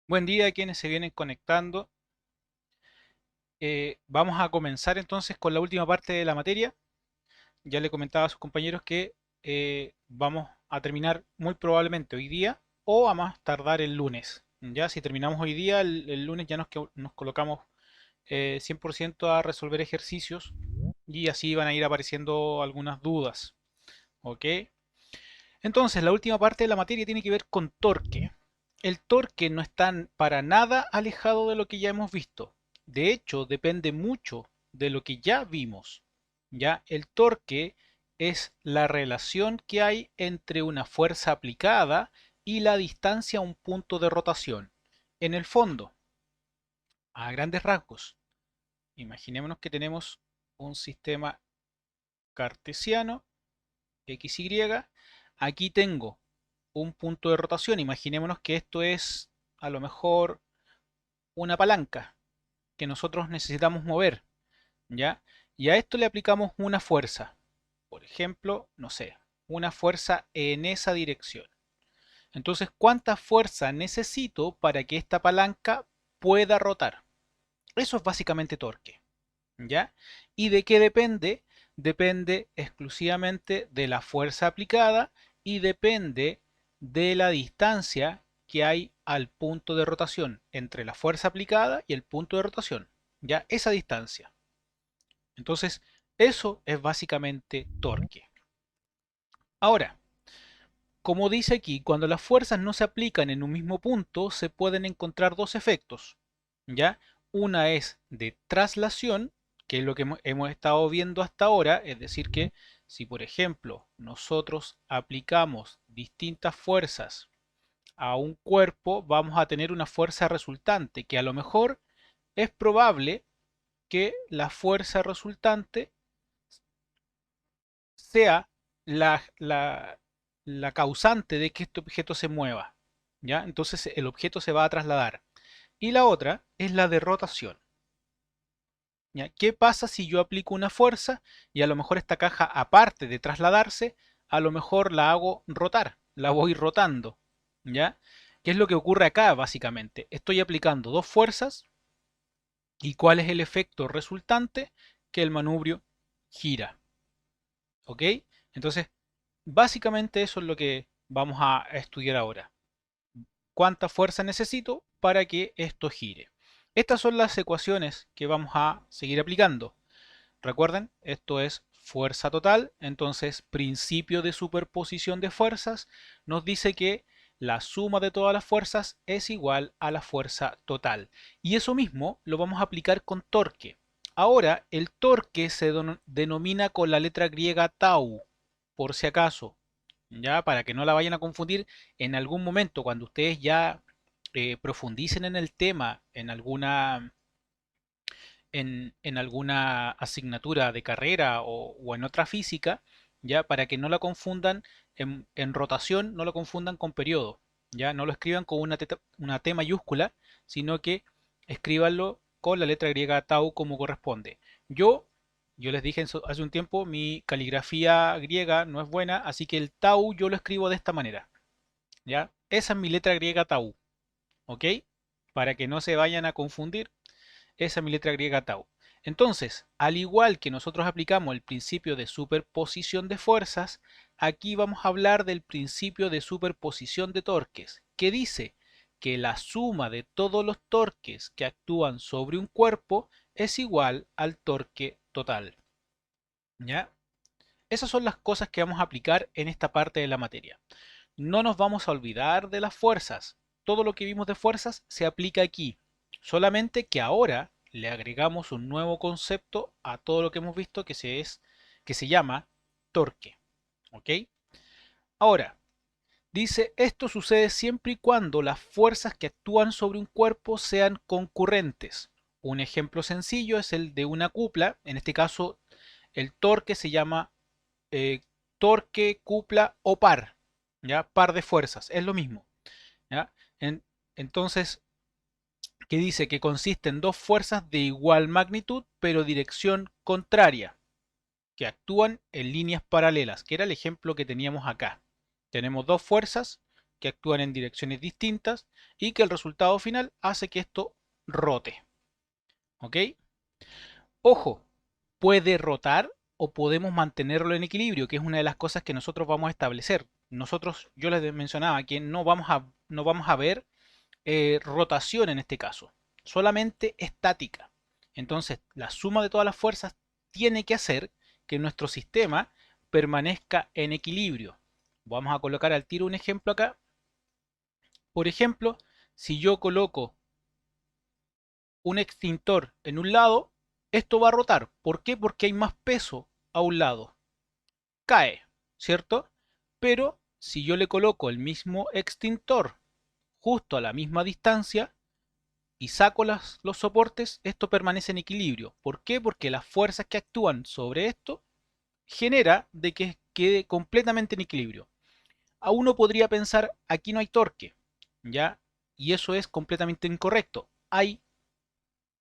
Buen día a quienes se vienen conectando. Vamos a comenzar entonces con la última parte de la materia. Ya le comentaba a sus compañeros que vamos a terminar muy probablemente hoy día o a más tardar el lunes. Ya si terminamos hoy día, el lunes ya nos colocamos 100% a resolver ejercicios y así van a ir apareciendo algunas dudas. ¿Ok? Entonces, la última parte de la materia tiene que ver con torque. El torque no está para nada alejado de lo que ya hemos visto. De hecho, depende mucho de lo que ya vimos. Ya, el torque es la relación que hay entre una fuerza aplicada y la distancia a un punto de rotación. En el fondo, a grandes rasgos, imaginémonos que tenemos un sistema cartesiano XY. Aquí tengo un punto de rotación. Imaginémonos que esto es a lo mejor una palanca que nosotros necesitamos mover, ¿ya? Y a esto le aplicamos una fuerza. Por ejemplo, no sé, una fuerza en esa dirección. Entonces, ¿cuánta fuerza necesito para que esta palanca pueda rotar? Eso es básicamente torque, ¿ya? ¿Y de qué depende? Depende exclusivamente de la fuerza aplicada y depende de la distancia que hay al punto de rotación entre la fuerza aplicada y el punto de rotación, ¿ya? Esa distancia. Entonces, eso es básicamente torque. Ahora, como dice aquí, cuando las fuerzas no se aplican en un mismo punto, se pueden encontrar dos efectos, ¿ya? Una es de traslación, que es lo que hemos estado viendo hasta ahora, es decir que si por ejemplo nosotros aplicamos distintas fuerzas a un cuerpo, vamos a tener una fuerza resultante, que a lo mejor es probable que la fuerza resultante sea la causante de que este objeto se mueva, ¿ya? Entonces el objeto se va a trasladar. Y la otra es la de rotación, ¿ya? ¿Qué pasa si yo aplico una fuerza y a lo mejor esta caja, aparte de trasladarse, a lo mejor la hago rotar, la voy rotando, ¿ya? ¿Qué es lo que ocurre acá básicamente? Estoy aplicando dos fuerzas y ¿cuál es el efecto resultante? Que el manubrio gira, ¿ok? Entonces, básicamente eso es lo que vamos a estudiar ahora. ¿Cuánta fuerza necesito para que esto gire? Estas son las ecuaciones que vamos a seguir aplicando. Recuerden, esto es fuerza total, entonces principio de superposición de fuerzas nos dice que la suma de todas las fuerzas es igual a la fuerza total. Y eso mismo lo vamos a aplicar con torque. Ahora, el torque se denomina con la letra griega tau, por si acaso, ya para que no la vayan a confundir en algún momento cuando ustedes ya profundicen en el tema en alguna asignatura de carrera o en otra física, ya para que no la confundan en rotación, no lo confundan con periodo, ya no lo escriban con una T mayúscula, sino que escríbanlo con la letra griega tau como corresponde. Yo, yo les dije hace un tiempo, mi caligrafía griega no es buena, así que el tau yo lo escribo de esta manera, ¿ya? Esa es mi letra griega tau, ¿ok? Para que no se vayan a confundir, esa es mi letra griega tau. Entonces, al igual que nosotros aplicamos el principio de superposición de fuerzas, aquí vamos a hablar del principio de superposición de torques, que dice que la suma de todos los torques que actúan sobre un cuerpo es igual al torque total. ¿Ya? Esas son las cosas que vamos a aplicar en esta parte de la materia. No nos vamos a olvidar de las fuerzas. Todo lo que vimos de fuerzas se aplica aquí. Solamente que ahora le agregamos un nuevo concepto a todo lo que hemos visto que se llama torque. ¿Ok? Ahora, dice, esto sucede siempre y cuando las fuerzas que actúan sobre un cuerpo sean concurrentes. Un ejemplo sencillo es el de una cupla. En este caso, el torque se llama eh, torque, cupla o par. ¿Ya? Par de fuerzas, es lo mismo. ¿Ya? En- entonces, que dice que consiste en dos fuerzas de igual magnitud pero dirección contraria, que actúan en líneas paralelas, que era el ejemplo que teníamos acá. Tenemos dos fuerzas que actúan en direcciones distintas y que el resultado final hace que esto rote. ¿Ok? Ojo, puede rotar o podemos mantenerlo en equilibrio, que es una de las cosas que nosotros vamos a establecer. Nosotros, yo les mencionaba que no vamos a ver rotación en este caso, solamente estática. Entonces, la suma de todas las fuerzas tiene que hacer que nuestro sistema permanezca en equilibrio. Vamos a colocar al tiro un ejemplo acá. Por ejemplo, si yo coloco un extintor en un lado, esto va a rotar. ¿Por qué? Porque hay más peso a un lado. Cae, ¿cierto? Pero si yo le coloco el mismo extintor justo a la misma distancia y saco los soportes, esto permanece en equilibrio. ¿Por qué? Porque las fuerzas que actúan sobre esto genera de que quede completamente en equilibrio. A uno podría pensar, aquí no hay torque, ¿ya? Y eso es completamente incorrecto. Hay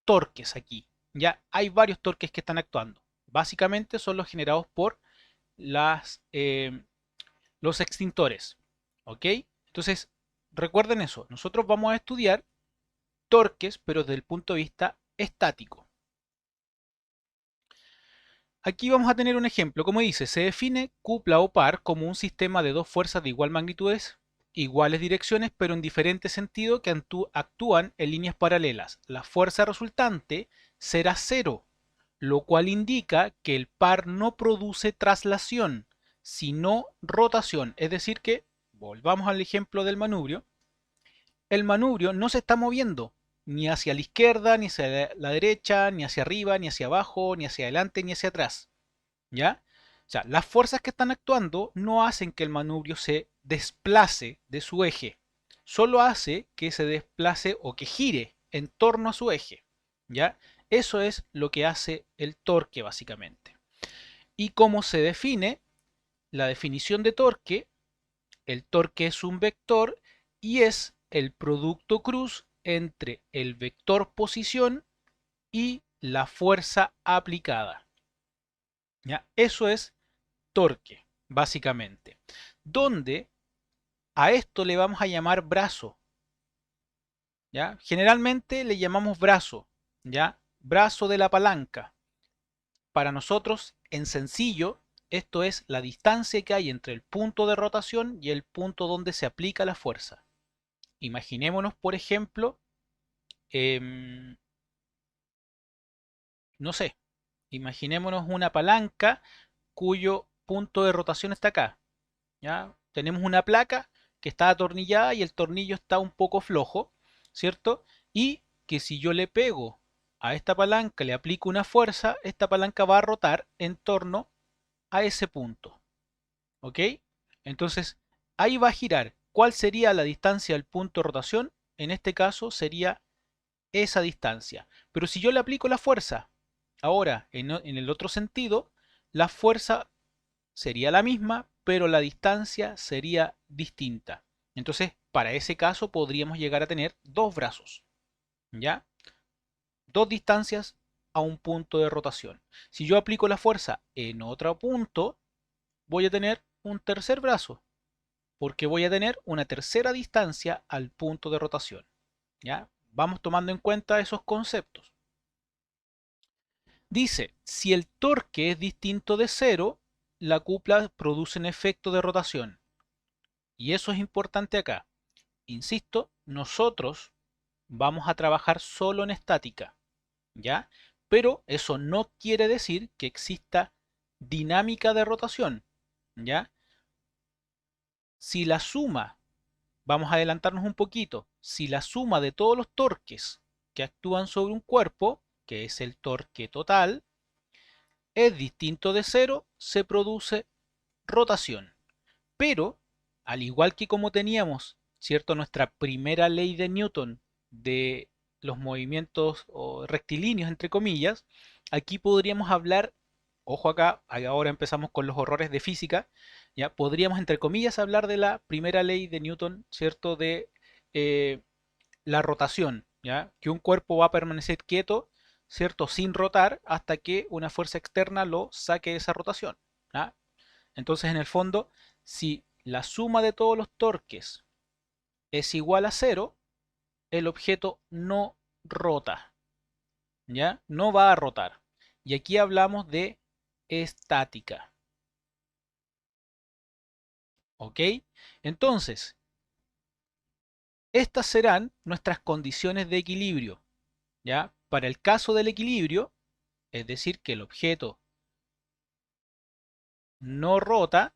torques aquí, ¿ya? Hay varios torques que están actuando. Básicamente son los generados por los extintores, ¿ok? Entonces, recuerden eso. Nosotros vamos a estudiar torques, pero desde el punto de vista estático. Aquí vamos a tener un ejemplo. Como dice, se define cupla o par como un sistema de dos fuerzas de igual magnitudes, iguales direcciones, pero en diferente sentido que actúan en líneas paralelas. La fuerza resultante será cero, lo cual indica que el par no produce traslación, sino rotación. Es decir que, volvamos al ejemplo del manubrio, el manubrio no se está moviendo ni hacia la izquierda, ni hacia la derecha, ni hacia arriba, ni hacia abajo, ni hacia adelante, ni hacia atrás. ¿Ya? O sea, las fuerzas que están actuando no hacen que el manubrio se desplace de su eje, solo hace que se desplace o que gire en torno a su eje. ¿Ya? Eso es lo que hace el torque básicamente. ¿Y cómo se define? La definición de torque, el torque es un vector y es el producto cruz entre el vector posición y la fuerza aplicada. ¿Ya? Eso es torque, básicamente. Donde a esto le vamos a llamar brazo. ¿Ya? Generalmente le llamamos brazo, ¿ya? Brazo de la palanca. Para nosotros, en sencillo, esto es la distancia que hay entre el punto de rotación y el punto donde se aplica la fuerza. Imaginémonos, por ejemplo, em, no sé, imaginémonos una palanca cuyo punto de rotación está acá. ¿Ya? Tenemos una placa que está atornillada y el tornillo está un poco flojo, ¿cierto? Y que si yo le pego a esta palanca, le aplico una fuerza, esta palanca va a rotar en torno a ese punto. ¿Ok? Entonces, ahí va a girar. ¿Cuál sería la distancia del punto de rotación? En este caso sería esa distancia. Pero si yo le aplico la fuerza, ahora en el otro sentido, la fuerza sería la misma, pero la distancia sería distinta. Entonces, para ese caso podríamos llegar a tener dos brazos, ¿ya? Dos distancias a un punto de rotación. Si yo aplico la fuerza en otro punto, voy a tener un tercer brazo, porque voy a tener una tercera distancia al punto de rotación, ¿ya? Vamos tomando en cuenta esos conceptos. Dice, si el torque es distinto de cero, la cupla produce un efecto de rotación. Y eso es importante acá. Insisto, nosotros vamos a trabajar solo en estática, ¿ya? Pero eso no quiere decir que exista dinámica de rotación, ¿ya? Si la suma, vamos a adelantarnos un poquito, si la suma de todos los torques que actúan sobre un cuerpo, que es el torque total, es distinto de cero, se produce rotación. Pero, al igual que como teníamos, ¿cierto? Nuestra primera ley de Newton de los movimientos rectilíneos, entre comillas, aquí podríamos hablar, ojo acá, ahora empezamos con los horrores de física, ya podríamos, entre comillas, hablar de la primera ley de Newton, ¿cierto? De eh, la rotación, ¿ya? Que un cuerpo va a permanecer quieto, ¿cierto? Sin rotar hasta que una fuerza externa lo saque de esa rotación, ¿ya? Entonces, en el fondo, si la suma de todos los torques es igual a 0, el objeto no rota, ¿ya? No va a rotar. Y aquí hablamos de estática, ¿ok? Entonces, estas serán nuestras condiciones de equilibrio, ¿ya? Para el caso del equilibrio, es decir, que el objeto no rota,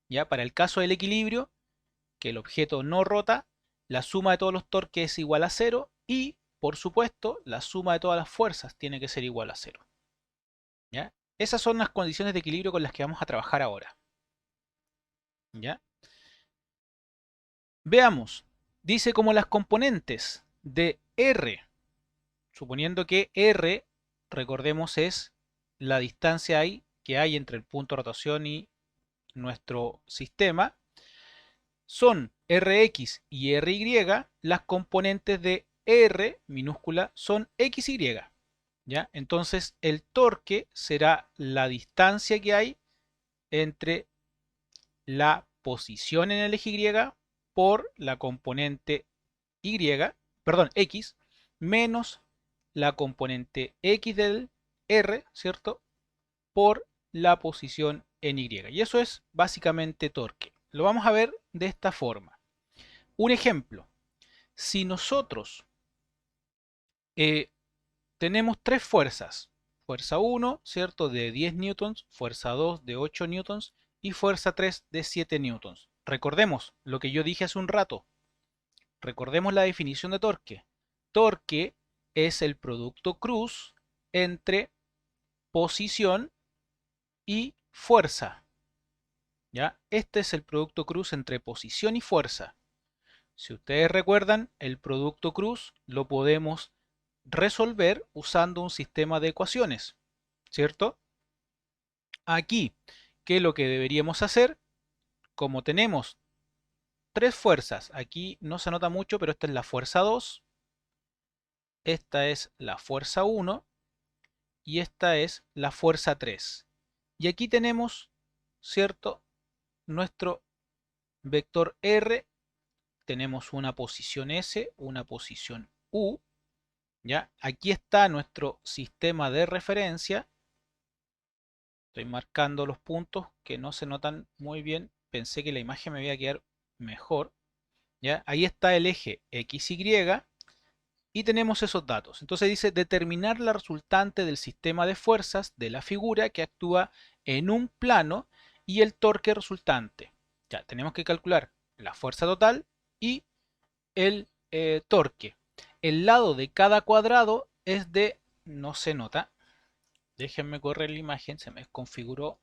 ¿ya? Para el caso del equilibrio, que el objeto no rota, la suma de todos los torques es igual a 0 y, por supuesto, la suma de todas las fuerzas tiene que ser igual a 0, ¿ya? Esas son las condiciones de equilibrio con las que vamos a trabajar ahora, ¿ya? Veamos, dice como las componentes de R, suponiendo que R, recordemos, es la distancia ahí que hay entre el punto de rotación y nuestro sistema, son Rx y Ry, las componentes de R minúscula son XY, ¿ya? Entonces el torque será la distancia que hay entre la posición en el eje Y por la componente Y, perdón, X, menos la componente X del R, ¿cierto? Por la posición en Y. Y eso es básicamente torque. Lo vamos a ver de esta forma. Un ejemplo, si nosotros tenemos tres fuerzas, fuerza 1, ¿cierto? De 10 newtons, fuerza 2 de 8 newtons y fuerza 3 de 7 newtons. Recordemos lo que yo dije hace un rato. Recordemos la definición de torque. Torque es el producto cruz entre posición y fuerza, ¿ya? Este es el producto cruz entre posición y fuerza. Si ustedes recuerdan, el producto cruz lo podemos resolver usando un sistema de ecuaciones, ¿cierto? Aquí, ¿qué es lo que deberíamos hacer? Como tenemos tres fuerzas, aquí no se nota mucho, pero esta es la fuerza 2, esta es la fuerza 1 y esta es la fuerza 3. Y aquí tenemos, ¿cierto? Nuestro vector R, tenemos una posición S, una posición U, ¿ya? Aquí está nuestro sistema de referencia. Estoy marcando los puntos que no se notan muy bien. Pensé que la imagen me iba a quedar mejor, ¿ya? Ahí está el eje XY y tenemos esos datos. Entonces dice determinar la resultante del sistema de fuerzas de la figura que actúa en un plano y el torque resultante. Ya, tenemos que calcular la fuerza total y el torque. El lado de cada cuadrado es de, no se nota, déjenme correr la imagen, se me configuró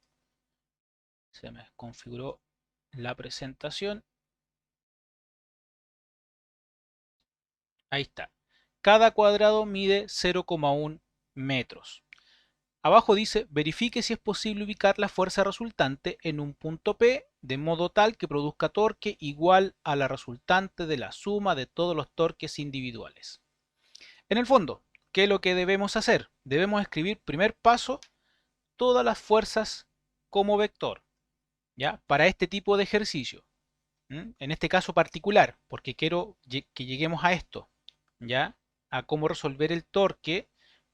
la presentación. Ahí está. Cada cuadrado mide 0,1 metros. Abajo dice, verifique si es posible ubicar la fuerza resultante en un punto P de modo tal que produzca torque igual a la resultante de la suma de todos los torques individuales. En el fondo, ¿qué es lo que debemos hacer? Debemos escribir, primer paso, todas las fuerzas como vector, ¿ya? Para este tipo de ejercicio. En este caso particular, porque quiero que lleguemos a esto, ¿ya? A cómo resolver el torque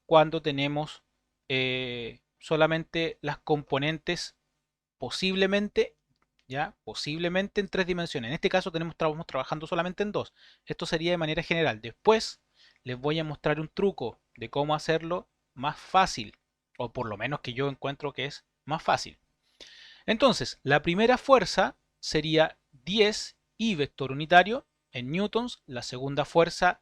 cuando tenemos solamente las componentes posiblemente, ¿ya? Posiblemente en tres dimensiones. En este caso estamos trabajando solamente en dos. Esto sería de manera general. Después les voy a mostrar un truco de cómo hacerlo más fácil, o por lo menos que yo encuentro que es más fácil. Entonces, la primera fuerza sería 10 I vector unitario en newtons. La segunda fuerza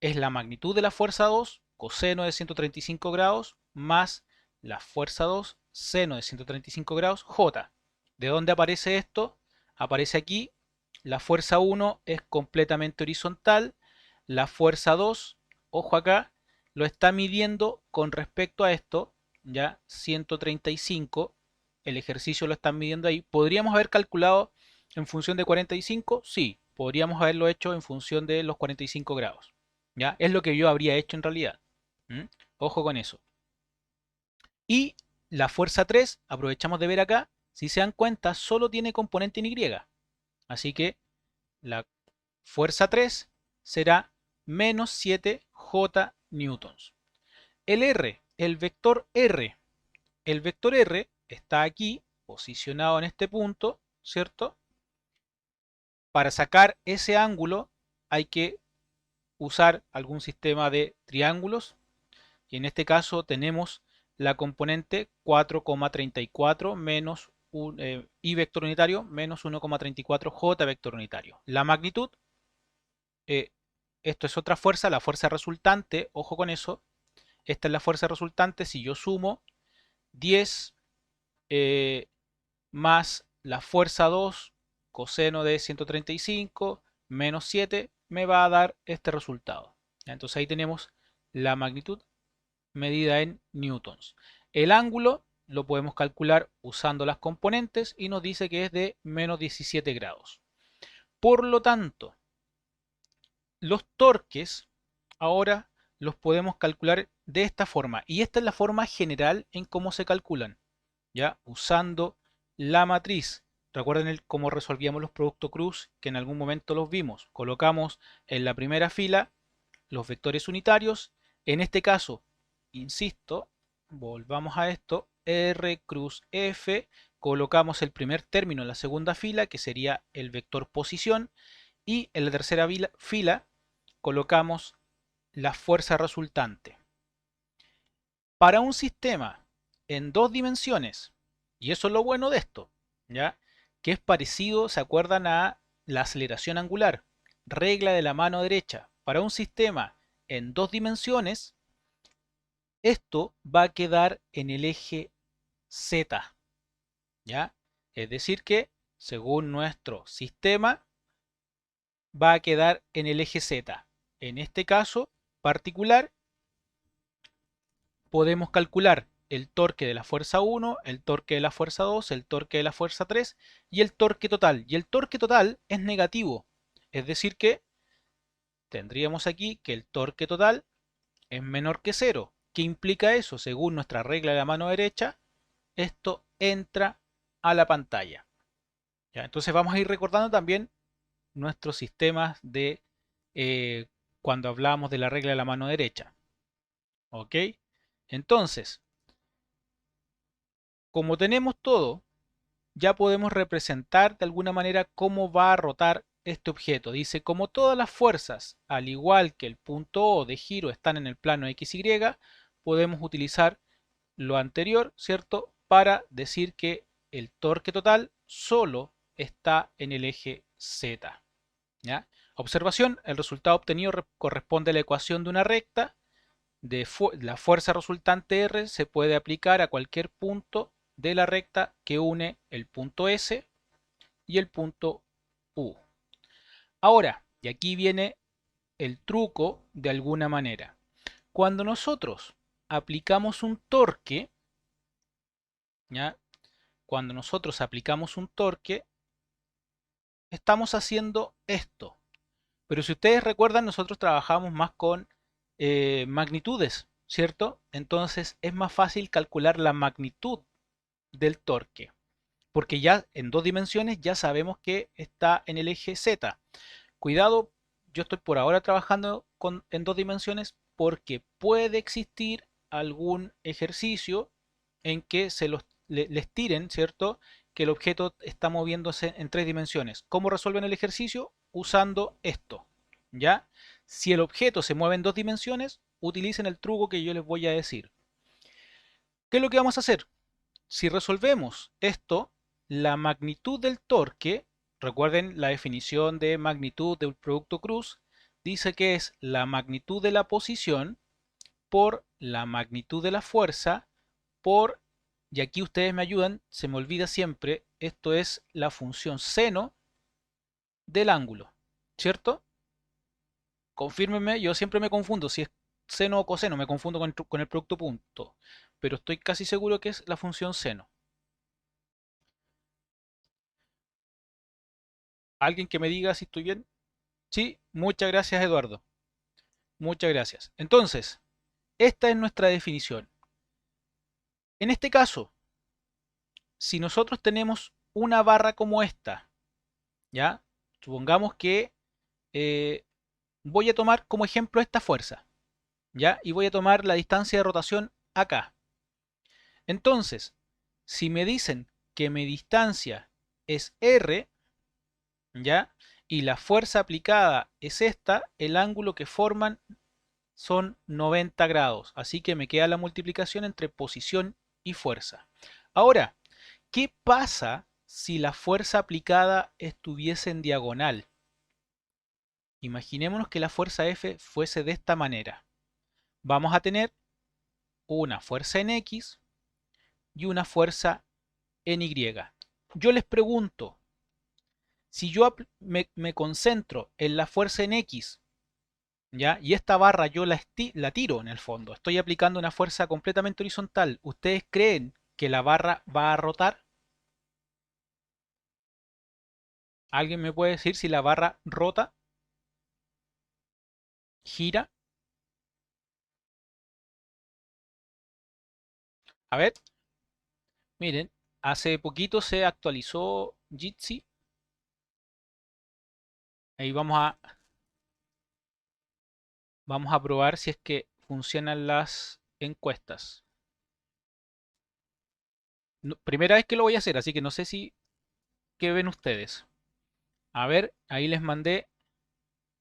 es la magnitud de la fuerza 2, coseno de 135 grados, más la fuerza 2, seno de 135 grados, J. ¿De dónde aparece esto? Aparece aquí. La fuerza 1 es completamente horizontal. La fuerza 2, ojo acá, lo está midiendo con respecto a esto, ya 135. El ejercicio lo están midiendo ahí. ¿Podríamos haber calculado en función de 45? Sí, podríamos haberlo hecho en función de los 45 grados. ¿Ya? Es lo que yo habría hecho en realidad. ¿Mm? Ojo con eso. Y la fuerza 3, aprovechamos de ver acá, si se dan cuenta, solo tiene componente en Y. Así que la fuerza 3 será menos 7J newtons. El R, el vector R. El vector R está aquí, posicionado en este punto, ¿cierto? Para sacar ese ángulo hay que usar algún sistema de triángulos. Y en este caso tenemos la componente 4,34 menos I vector unitario menos 1,34 J vector unitario. La magnitud, esto es otra fuerza, la fuerza resultante, ojo con eso. Esta es la fuerza resultante si yo sumo 10 más la fuerza 2 coseno de 135 menos 7 me va a dar este resultado. Entonces ahí tenemos la magnitud medida en newtons. El ángulo lo podemos calcular usando las componentes y nos dice que es de menos 17 grados. Por lo tanto, los torques ahora los podemos calcular de esta forma. Y esta es la forma general en cómo se calculan, ¿ya? Usando la matriz. Recuerden cómo resolvíamos los productos cruz, que en algún momento los vimos. Colocamos en la primera fila los vectores unitarios. En este caso, insisto, volvamos a esto, R cruz F, colocamos el primer término en la segunda fila, que sería el vector posición, y en la tercera fila colocamos la fuerza resultante. Para un sistema en dos dimensiones, y eso es lo bueno de esto, ¿ya? Que es parecido, ¿se acuerdan a la aceleración angular? Regla de la mano derecha. Para un sistema en dos dimensiones, esto va a quedar en el eje Z, ¿ya? Es decir que, según nuestro sistema, va a quedar en el eje Z. En este caso particular, podemos calcular el torque de la fuerza 1, el torque de la fuerza 2, el torque de la fuerza 3 y el torque total. Y el torque total es negativo. Es decir que tendríamos aquí que el torque total es menor que 0. ¿Qué implica eso? Según nuestra regla de la mano derecha, esto entra a la pantalla. ¿Ya? Entonces vamos a ir recordando también nuestros sistemas de cuando hablamos de la regla de la mano derecha. ¿Ok? Entonces, como tenemos todo, ya podemos representar de alguna manera cómo va a rotar este objeto. Dice, como todas las fuerzas, al igual que el punto O de giro están en el plano XY, podemos utilizar lo anterior, ¿cierto? Para decir que el torque total solo está en el eje Z. ¿Ya? Observación, el resultado obtenido corresponde a la ecuación de una recta. La fuerza resultante R se puede aplicar a cualquier punto de la recta que une el punto S y el punto U. Ahora, y aquí viene el truco de alguna manera. Cuando nosotros aplicamos un torque, ¿ya? Cuando nosotros aplicamos un torque, estamos haciendo esto. Pero si ustedes recuerdan, nosotros trabajamos más con magnitudes, ¿cierto? Entonces es más fácil calcular la magnitud del torque. Porque ya en dos dimensiones ya sabemos que está en el eje Z. Cuidado, yo estoy por ahora trabajando en dos dimensiones porque puede existir algún ejercicio en que les tiren, ¿cierto? Que el objeto está moviéndose en tres dimensiones. ¿Cómo resuelven el ejercicio? Usando esto, ¿ya? Si el objeto se mueve en dos dimensiones, utilicen el truco que yo les voy a decir. ¿Qué es lo que vamos a hacer? Si resolvemos esto, la magnitud del torque, recuerden la definición de magnitud del producto cruz, dice que es la magnitud de la posición por la magnitud de la fuerza por, y aquí ustedes me ayudan, se me olvida siempre, esto es la función seno del ángulo, ¿cierto? Confírmenme, yo siempre me confundo si es seno o coseno, me confundo con el producto punto, pero estoy casi seguro que es la función seno. ¿Alguien que me diga si estoy bien? Sí, muchas gracias Eduardo. Muchas gracias. Entonces, esta es nuestra definición. En este caso, si nosotros tenemos una barra como esta, ¿ya? Supongamos que voy a tomar como ejemplo esta fuerza, ¿ya? Y voy a tomar la distancia de rotación acá. Entonces, si me dicen que mi distancia es R, ¿ya? Y la fuerza aplicada es esta, el ángulo que forman son 90 grados. Así que me queda la multiplicación entre posición y fuerza. Ahora, ¿qué pasa si la fuerza aplicada estuviese en diagonal? Imaginémonos que la fuerza F fuese de esta manera. Vamos a tener una fuerza en X y una fuerza en Y. Yo les pregunto, si yo me concentro en la fuerza en X, ¿ya? Y esta barra yo la tiro en el fondo, estoy aplicando una fuerza completamente horizontal, ¿ustedes creen que la barra va a rotar? ¿Alguien me puede decir si la barra rota, gira? A ver, miren, hace poquito se actualizó Jitsi. Ahí vamos a probar si es que funcionan las encuestas. Primera vez que lo voy a hacer, así que no sé si qué ven ustedes. A ver, ahí les mandé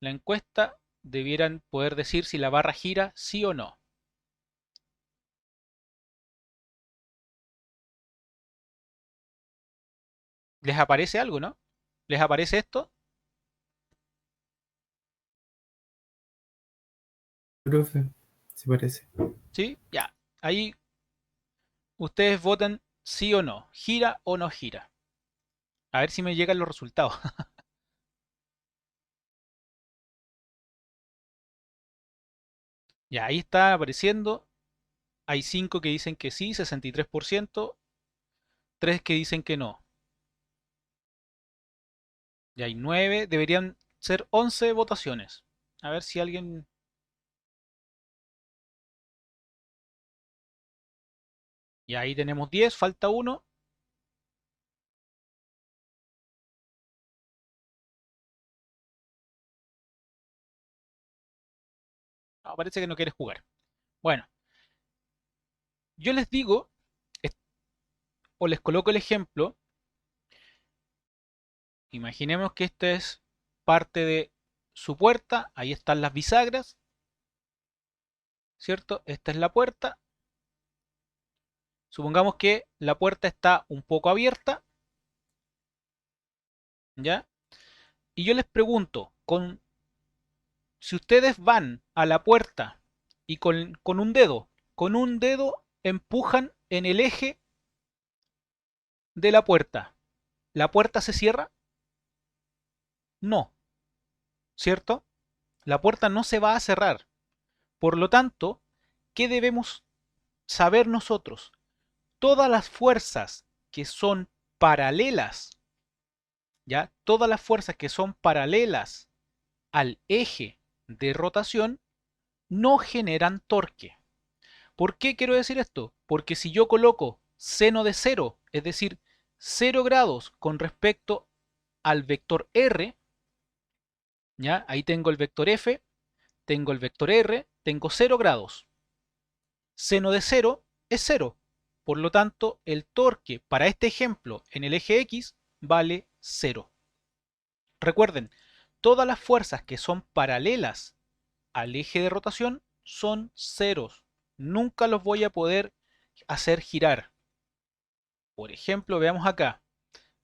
la encuesta. Debieran poder decir si la barra gira sí o no. ¿Les aparece algo, no? ¿Les aparece esto? Profe, se parece. ¿Sí? Ya. Ahí ustedes votan sí o no. ¿Gira o no gira? A ver si me llegan los resultados. Ya, ahí está apareciendo. Hay 5 que dicen que sí, 63%, 3 que dicen que no. Y hay 9, deberían ser 11 votaciones. A ver si alguien... Y ahí tenemos 10, falta uno. No, parece que no quiere jugar. Bueno, yo les digo, o les coloco el ejemplo. Imaginemos que esta es parte de su puerta. Ahí están las bisagras, ¿cierto? Esta es la puerta. Supongamos que la puerta está un poco abierta, ¿ya? Y yo les pregunto, si ustedes van a la puerta y con un dedo empujan en el eje de ¿la puerta se cierra? No, ¿cierto? La puerta no se va a cerrar. Por lo tanto, ¿qué debemos saber nosotros? Todas las fuerzas que son paralelas, ¿ya? Todas las fuerzas que son paralelas al eje de rotación no generan torque. ¿Por qué quiero decir esto? Porque si yo coloco seno de cero, es decir, 0 grados con respecto al vector r, ¿ya? Ahí tengo el vector f, tengo el vector r, tengo 0 grados. Seno de cero es cero. Por lo tanto, el torque para este ejemplo en el eje X vale cero. Recuerden, todas las fuerzas que son paralelas al eje de rotación son ceros. Nunca los voy a poder hacer girar. Por ejemplo, veamos acá.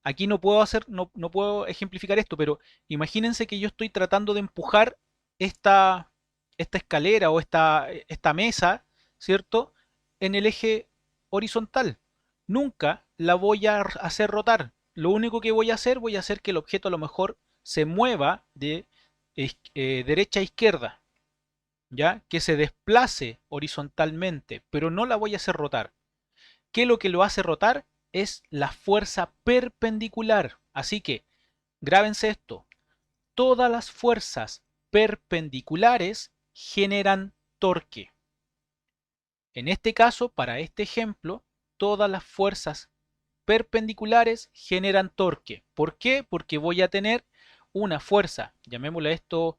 Aquí no puedo ejemplificar esto, pero imagínense que yo estoy tratando de empujar esta escalera o esta mesa, ¿cierto? En el eje horizontal. Nunca la voy a hacer rotar. Lo único que voy a hacer que el objeto a lo mejor se mueva de derecha a izquierda, ¿ya? Que se desplace horizontalmente, pero no la voy a hacer rotar. ¿Qué es lo que lo hace rotar? Es la fuerza perpendicular. Así que, grábense esto, todas las fuerzas perpendiculares generan torque. En este caso, para este ejemplo, todas las fuerzas perpendiculares generan torque. ¿Por qué? Porque voy a tener una fuerza, llamémosle esto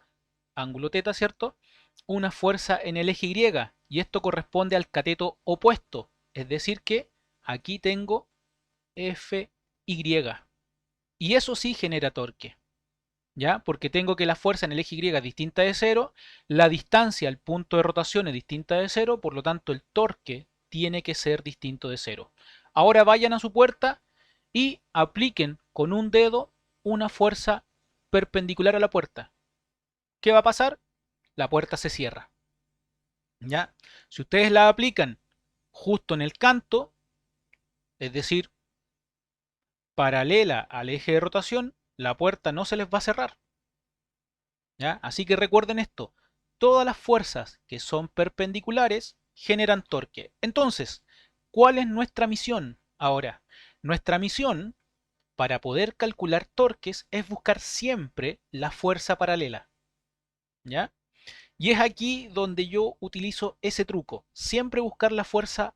ángulo θ, ¿cierto? Una fuerza en el eje Y, y esto corresponde al cateto opuesto, es decir que aquí tengo Fy, y eso sí genera torque, ¿ya? Porque tengo que la fuerza en el eje Y es distinta de cero, la distancia al punto de rotación es distinta de cero, por lo tanto el torque tiene que ser distinto de cero. Ahora vayan a su puerta y apliquen con un dedo una fuerza perpendicular a la puerta. ¿Qué va a pasar? La puerta se cierra, ¿ya? Si ustedes la aplican justo en el canto, es decir, paralela al eje de rotación, la puerta no se les va a cerrar, ¿ya? Así que recuerden esto, todas las fuerzas que son perpendiculares generan torque. Entonces, ¿cuál es nuestra misión ahora? Nuestra misión para poder calcular torques es buscar siempre la fuerza paralela, ¿ya? Y es aquí donde yo utilizo ese truco, siempre buscar la fuerza,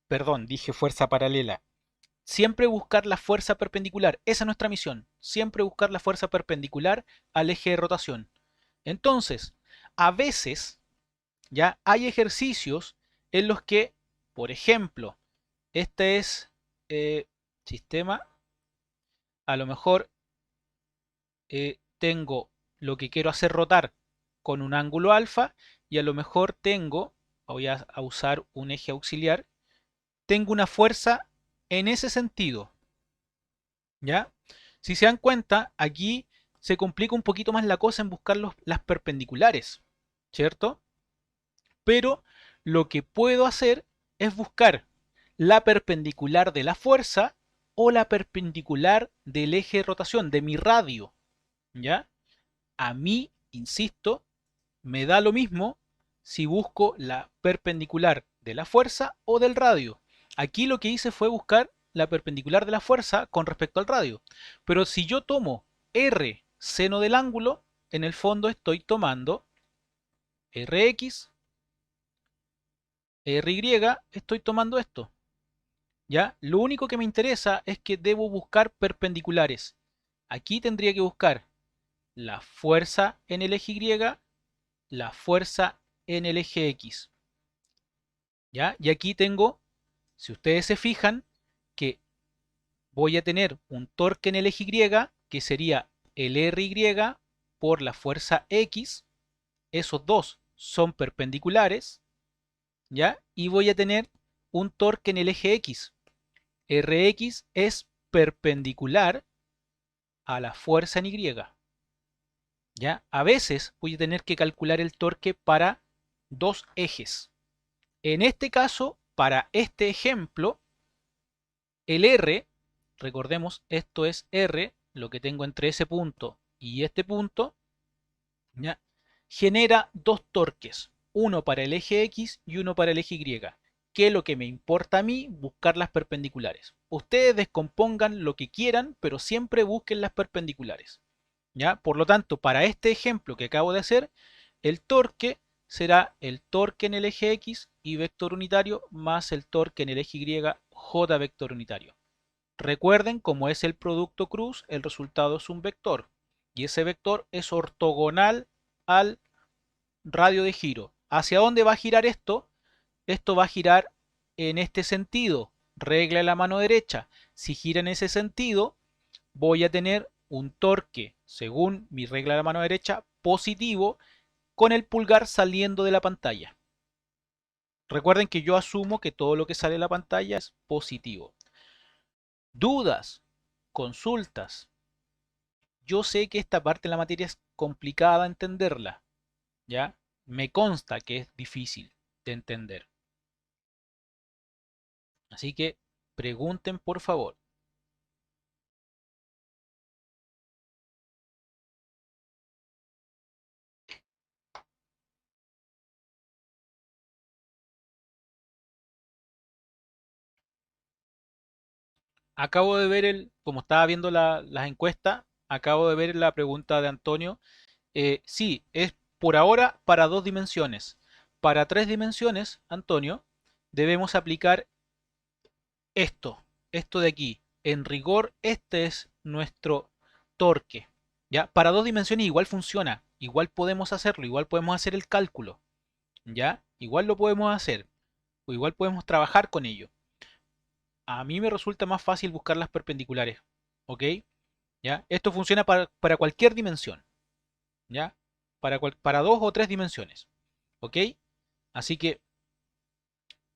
perdón, dije fuerza paralela, siempre buscar la fuerza perpendicular, esa es nuestra misión, siempre buscar la fuerza perpendicular al eje de rotación. Entonces, a veces ya hay ejercicios en los que, por ejemplo, este es sistema, a lo mejor tengo lo que quiero hacer rotar con un ángulo alfa y a lo mejor tengo, voy a usar un eje auxiliar, tengo una fuerza en ese sentido, ¿ya? Si se dan cuenta, aquí se complica un poquito más la cosa en buscar las perpendiculares, ¿cierto? Pero lo que puedo hacer es buscar la perpendicular de la fuerza o la perpendicular del eje de rotación, de mi radio, ¿ya? A mí, insisto, me da lo mismo si busco la perpendicular de la fuerza o del radio. Aquí lo que hice fue buscar la perpendicular de la fuerza con respecto al radio. Pero si yo tomo R seno del ángulo, en el fondo estoy tomando Rx, Ry, estoy tomando esto. ¿Ya? Lo único que me interesa es que debo buscar perpendiculares. Aquí tendría que buscar la fuerza en el eje Y, la fuerza en el eje X. ¿Ya? Y aquí tengo, si ustedes se fijan, que voy a tener un torque en el eje Y, que sería el Ry por la fuerza X. Esos dos son perpendiculares, ¿ya? Y voy a tener un torque en el eje X. Rx es perpendicular a la fuerza en Y, ¿ya? A veces voy a tener que calcular el torque para dos ejes. En este caso, para este ejemplo, el R, recordemos, esto es R, lo que tengo entre ese punto y este punto, ¿ya? Genera dos torques, uno para el eje X y uno para el eje Y, que es lo que me importa a mí, buscar las perpendiculares. Ustedes descompongan lo que quieran, pero siempre busquen las perpendiculares, ¿ya? Por lo tanto, para este ejemplo que acabo de hacer, el torque será el torque en el eje X y vector unitario más el torque en el eje Y, J vector unitario. Recuerden, como es el producto cruz, el resultado es un vector y ese vector es ortogonal al radio de giro. ¿Hacia dónde va a girar esto? Esto va a girar en este sentido. Regla de la mano derecha. Si gira en ese sentido, voy a tener un torque, según mi regla de la mano derecha, positivo, con el pulgar saliendo de la pantalla. Recuerden que yo asumo que todo lo que sale de la pantalla es positivo. Dudas, consultas. Yo sé que esta parte de la materia es complicada entenderla, ¿ya? Me consta que es difícil de entender. Así que pregunten por favor. Acabo de ver como estaba viendo las encuestas, acabo de ver la pregunta de Antonio. Sí, es por ahora para dos dimensiones. Para tres dimensiones, Antonio, debemos aplicar esto de aquí. En rigor, este es nuestro torque, ¿Ya? Para dos dimensiones igual funciona, igual podemos hacerlo, igual podemos hacer el cálculo, ¿ya? Igual lo podemos hacer, o igual podemos trabajar con ello. A mí me resulta más fácil buscar las perpendiculares, ¿ok? ¿Ya? Esto funciona para cualquier dimensión, ¿ya? Para dos o tres dimensiones, ¿ok? Así que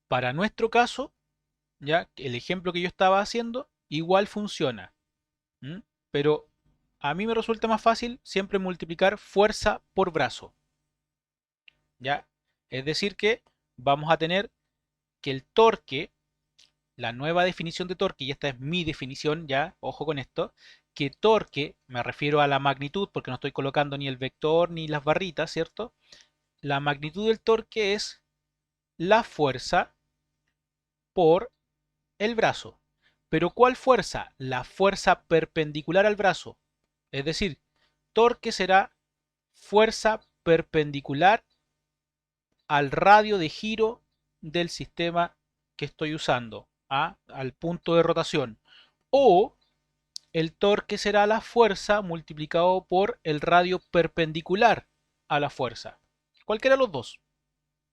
para nuestro caso, ¿ya? El ejemplo que yo estaba haciendo, igual funciona. ¿M? Pero a mí me resulta más fácil siempre multiplicar fuerza por brazo, ¿ya? Es decir que vamos a tener que el torque, la nueva definición de torque, y esta es mi definición, ya, ojo con esto, que torque, me refiero a la magnitud, porque no estoy colocando ni el vector ni las barritas, ¿cierto? La magnitud del torque es la fuerza por el brazo. Pero ¿cuál fuerza? La fuerza perpendicular al brazo. Es decir, torque será fuerza perpendicular al radio de giro del sistema que estoy usando, al punto de rotación. O el torque será la fuerza multiplicado por el radio perpendicular a la fuerza. Cualquiera de los dos.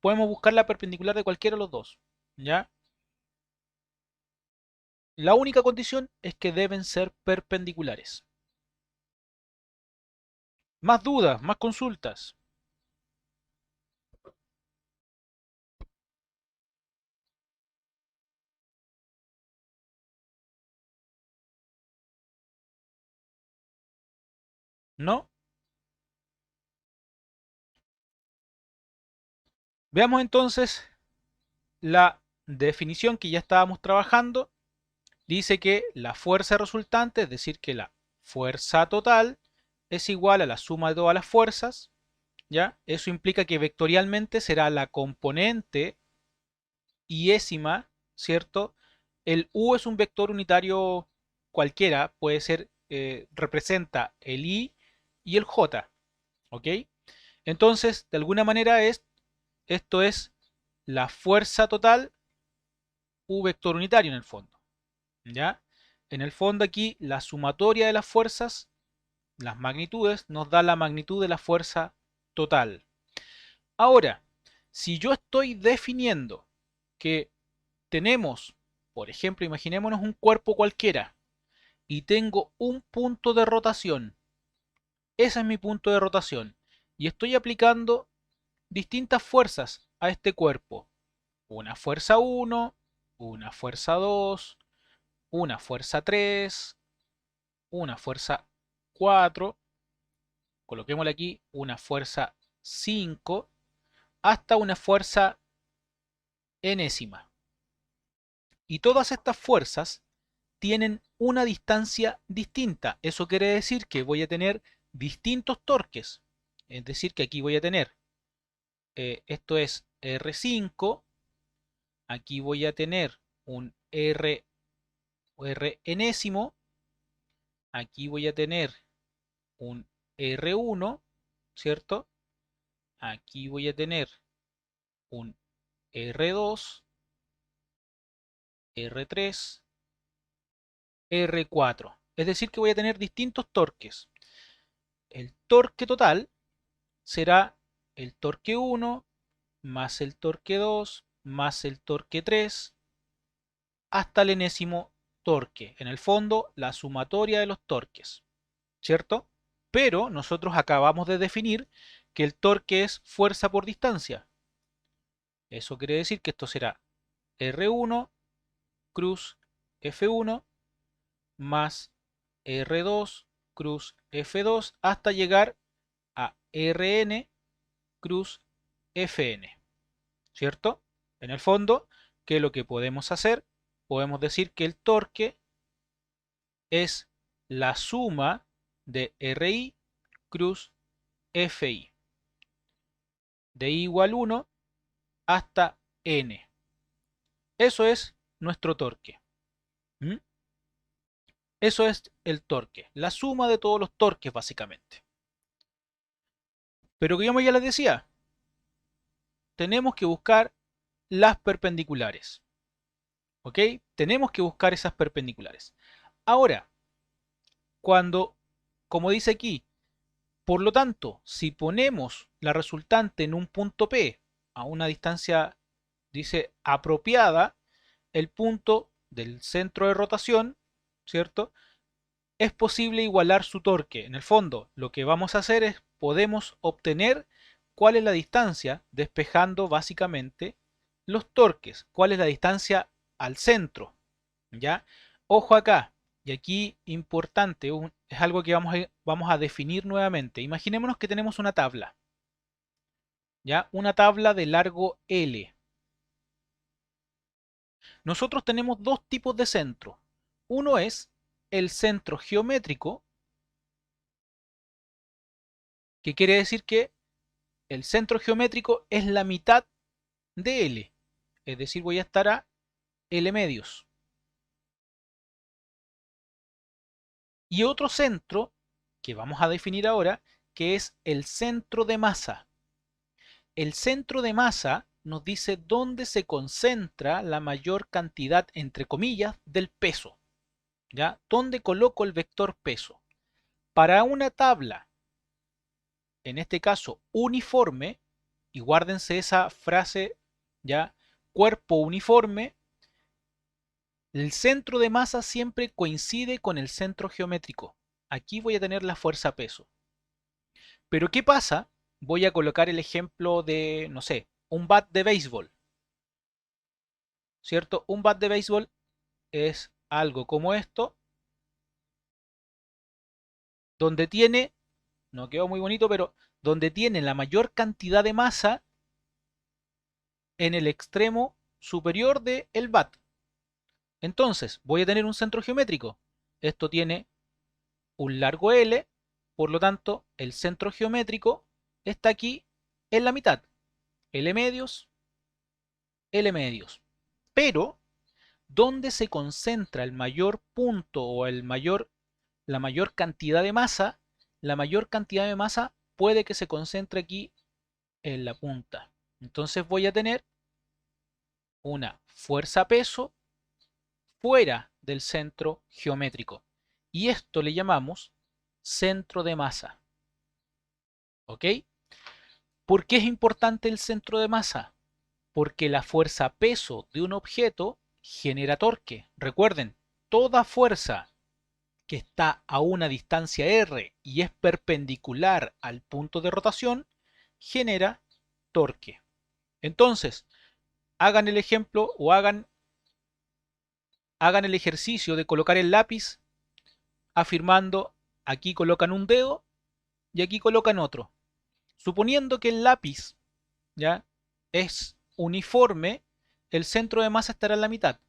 Podemos buscar la perpendicular de cualquiera de los dos. ¿Ya? La única condición es que deben ser perpendiculares. Más dudas, más consultas. ¿No? Veamos entonces la definición que ya estábamos trabajando. Dice que la fuerza resultante, es decir, que la fuerza total es igual a la suma de todas las fuerzas, ¿ya? Eso implica que vectorialmente será la componente iésima, ¿cierto? El U es un vector unitario cualquiera, puede ser, representa el I y el J, ¿ok? Entonces, de alguna manera esto es la fuerza total U vector unitario en el fondo, ¿ya? En el fondo aquí la sumatoria de las fuerzas, las magnitudes, nos da la magnitud de la fuerza total. Ahora, si yo estoy definiendo que tenemos, por ejemplo, imaginémonos un cuerpo cualquiera y tengo un punto de rotación, ese es mi punto de rotación, y estoy aplicando distintas fuerzas a este cuerpo. Una fuerza 1, una fuerza 2, una fuerza 3, una fuerza 4, coloquémosle aquí una fuerza 5, hasta una fuerza enésima. Y todas estas fuerzas tienen una distancia distinta. Eso quiere decir que voy a tener distintos torques. Es decir, que aquí voy a tener, esto es R5, aquí voy a tener un R enésimo, aquí voy a tener un R1, ¿cierto? Aquí voy a tener un R2, R3, R4. Es decir, que voy a tener distintos torques. El torque total será el torque 1 más el torque 2 más el torque 3 hasta el enésimo torque. En el fondo, la sumatoria de los torques, ¿cierto? Pero nosotros acabamos de definir que el torque es fuerza por distancia. Eso quiere decir que esto será R1 cruz F1 más R2 cruz F2 hasta llegar a Rn cruz Fn, ¿cierto? En el fondo, ¿qué es lo que podemos hacer? Podemos decir que el torque es la suma de Ri cruz Fi, de I igual 1 hasta N. Eso es nuestro torque. ¿Mm? Eso es el torque, la suma de todos los torques básicamente. Pero como ya les decía, tenemos que buscar las perpendiculares. ¿Ok? Tenemos que buscar esas perpendiculares. Ahora, cuando, como dice aquí, Por lo tanto, si ponemos la resultante en un punto P a una distancia, dice, apropiada, el punto del centro de rotación, ¿cierto? Es posible igualar su torque. En el fondo, lo que vamos a hacer es, podemos obtener cuál es la distancia, despejando básicamente los torques, cuál es la distancia al centro, ¿ya? Ojo acá, y aquí importante, es algo que vamos a definir nuevamente. Imaginémonos que tenemos una tabla, ¿ya? Una tabla de largo L. Nosotros tenemos dos tipos de centro. Uno es el centro geométrico, que quiere decir que el centro geométrico es la mitad de L. Es decir, voy a estar a L medios. Y otro centro, que vamos a definir ahora, que es el centro de masa. El centro de masa nos dice dónde se concentra la mayor cantidad, entre comillas, del peso. ¿Ya? ¿Dónde coloco el vector peso? Para una tabla, en este caso uniforme, y guárdense esa frase, ¿ya? Cuerpo uniforme, el centro de masa siempre coincide con el centro geométrico. Aquí voy a tener la fuerza peso. Pero ¿qué pasa? Voy a colocar el ejemplo de, no sé, un bat de béisbol, ¿cierto? Un bat de béisbol es algo como esto, donde tiene, no quedó muy bonito, pero donde tiene la mayor cantidad de masa en el extremo superior del bat. Entonces, voy a tener un centro geométrico. Esto tiene un largo L, por lo tanto, el centro geométrico está aquí en la mitad. L medios, L medios. Pero, ¿dónde se concentra el mayor punto o la mayor cantidad de masa? La mayor cantidad de masa puede que se concentre aquí en la punta. Entonces voy a tener una fuerza-peso fuera del centro geométrico. Y esto le llamamos centro de masa. ¿Ok? ¿Por qué es importante el centro de masa? Porque la fuerza-peso de un objeto genera torque. Recuerden, toda fuerza que está a una distancia r y es perpendicular al punto de rotación genera torque. Entonces, hagan el ejemplo o hagan el ejercicio de colocar el lápiz afirmando aquí colocan un dedo y aquí colocan otro. Suponiendo que el lápiz ya es uniforme, el centro de masa estará en la mitad.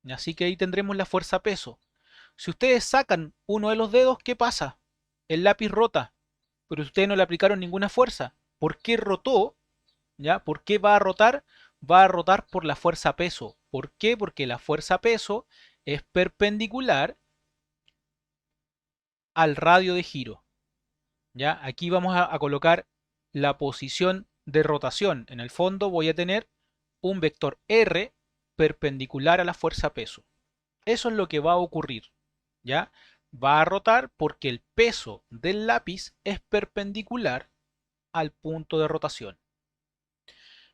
Así que ahí tendremos la fuerza peso. Si ustedes sacan uno de los dedos, ¿qué pasa? El lápiz rota, pero ustedes no le aplicaron ninguna fuerza. ¿Por qué rotó? ¿Ya? ¿Por qué va a rotar? Va a rotar por la fuerza peso. ¿Por qué? Porque la fuerza peso es perpendicular al radio de giro. ¿Ya? Aquí vamos a colocar la posición de rotación. En el fondo voy a tener un vector R perpendicular a la fuerza peso. Eso es lo que va a ocurrir. ¿Ya? Va a rotar porque el peso del lápiz es perpendicular al punto de rotación.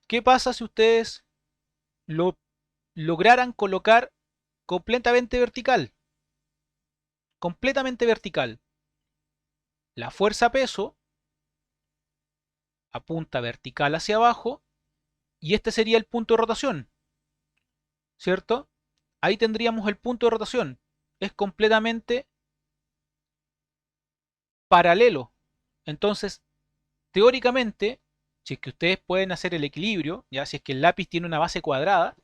¿Qué pasa si ustedes lo lograran colocar completamente vertical? Completamente vertical. La fuerza peso apunta vertical hacia abajo y este sería el punto de rotación, ¿cierto? Ahí tendríamos el punto de rotación. Es completamente paralelo. Entonces, teóricamente, si es que ustedes pueden hacer el equilibrio, ya si es que el lápiz tiene una base cuadrada,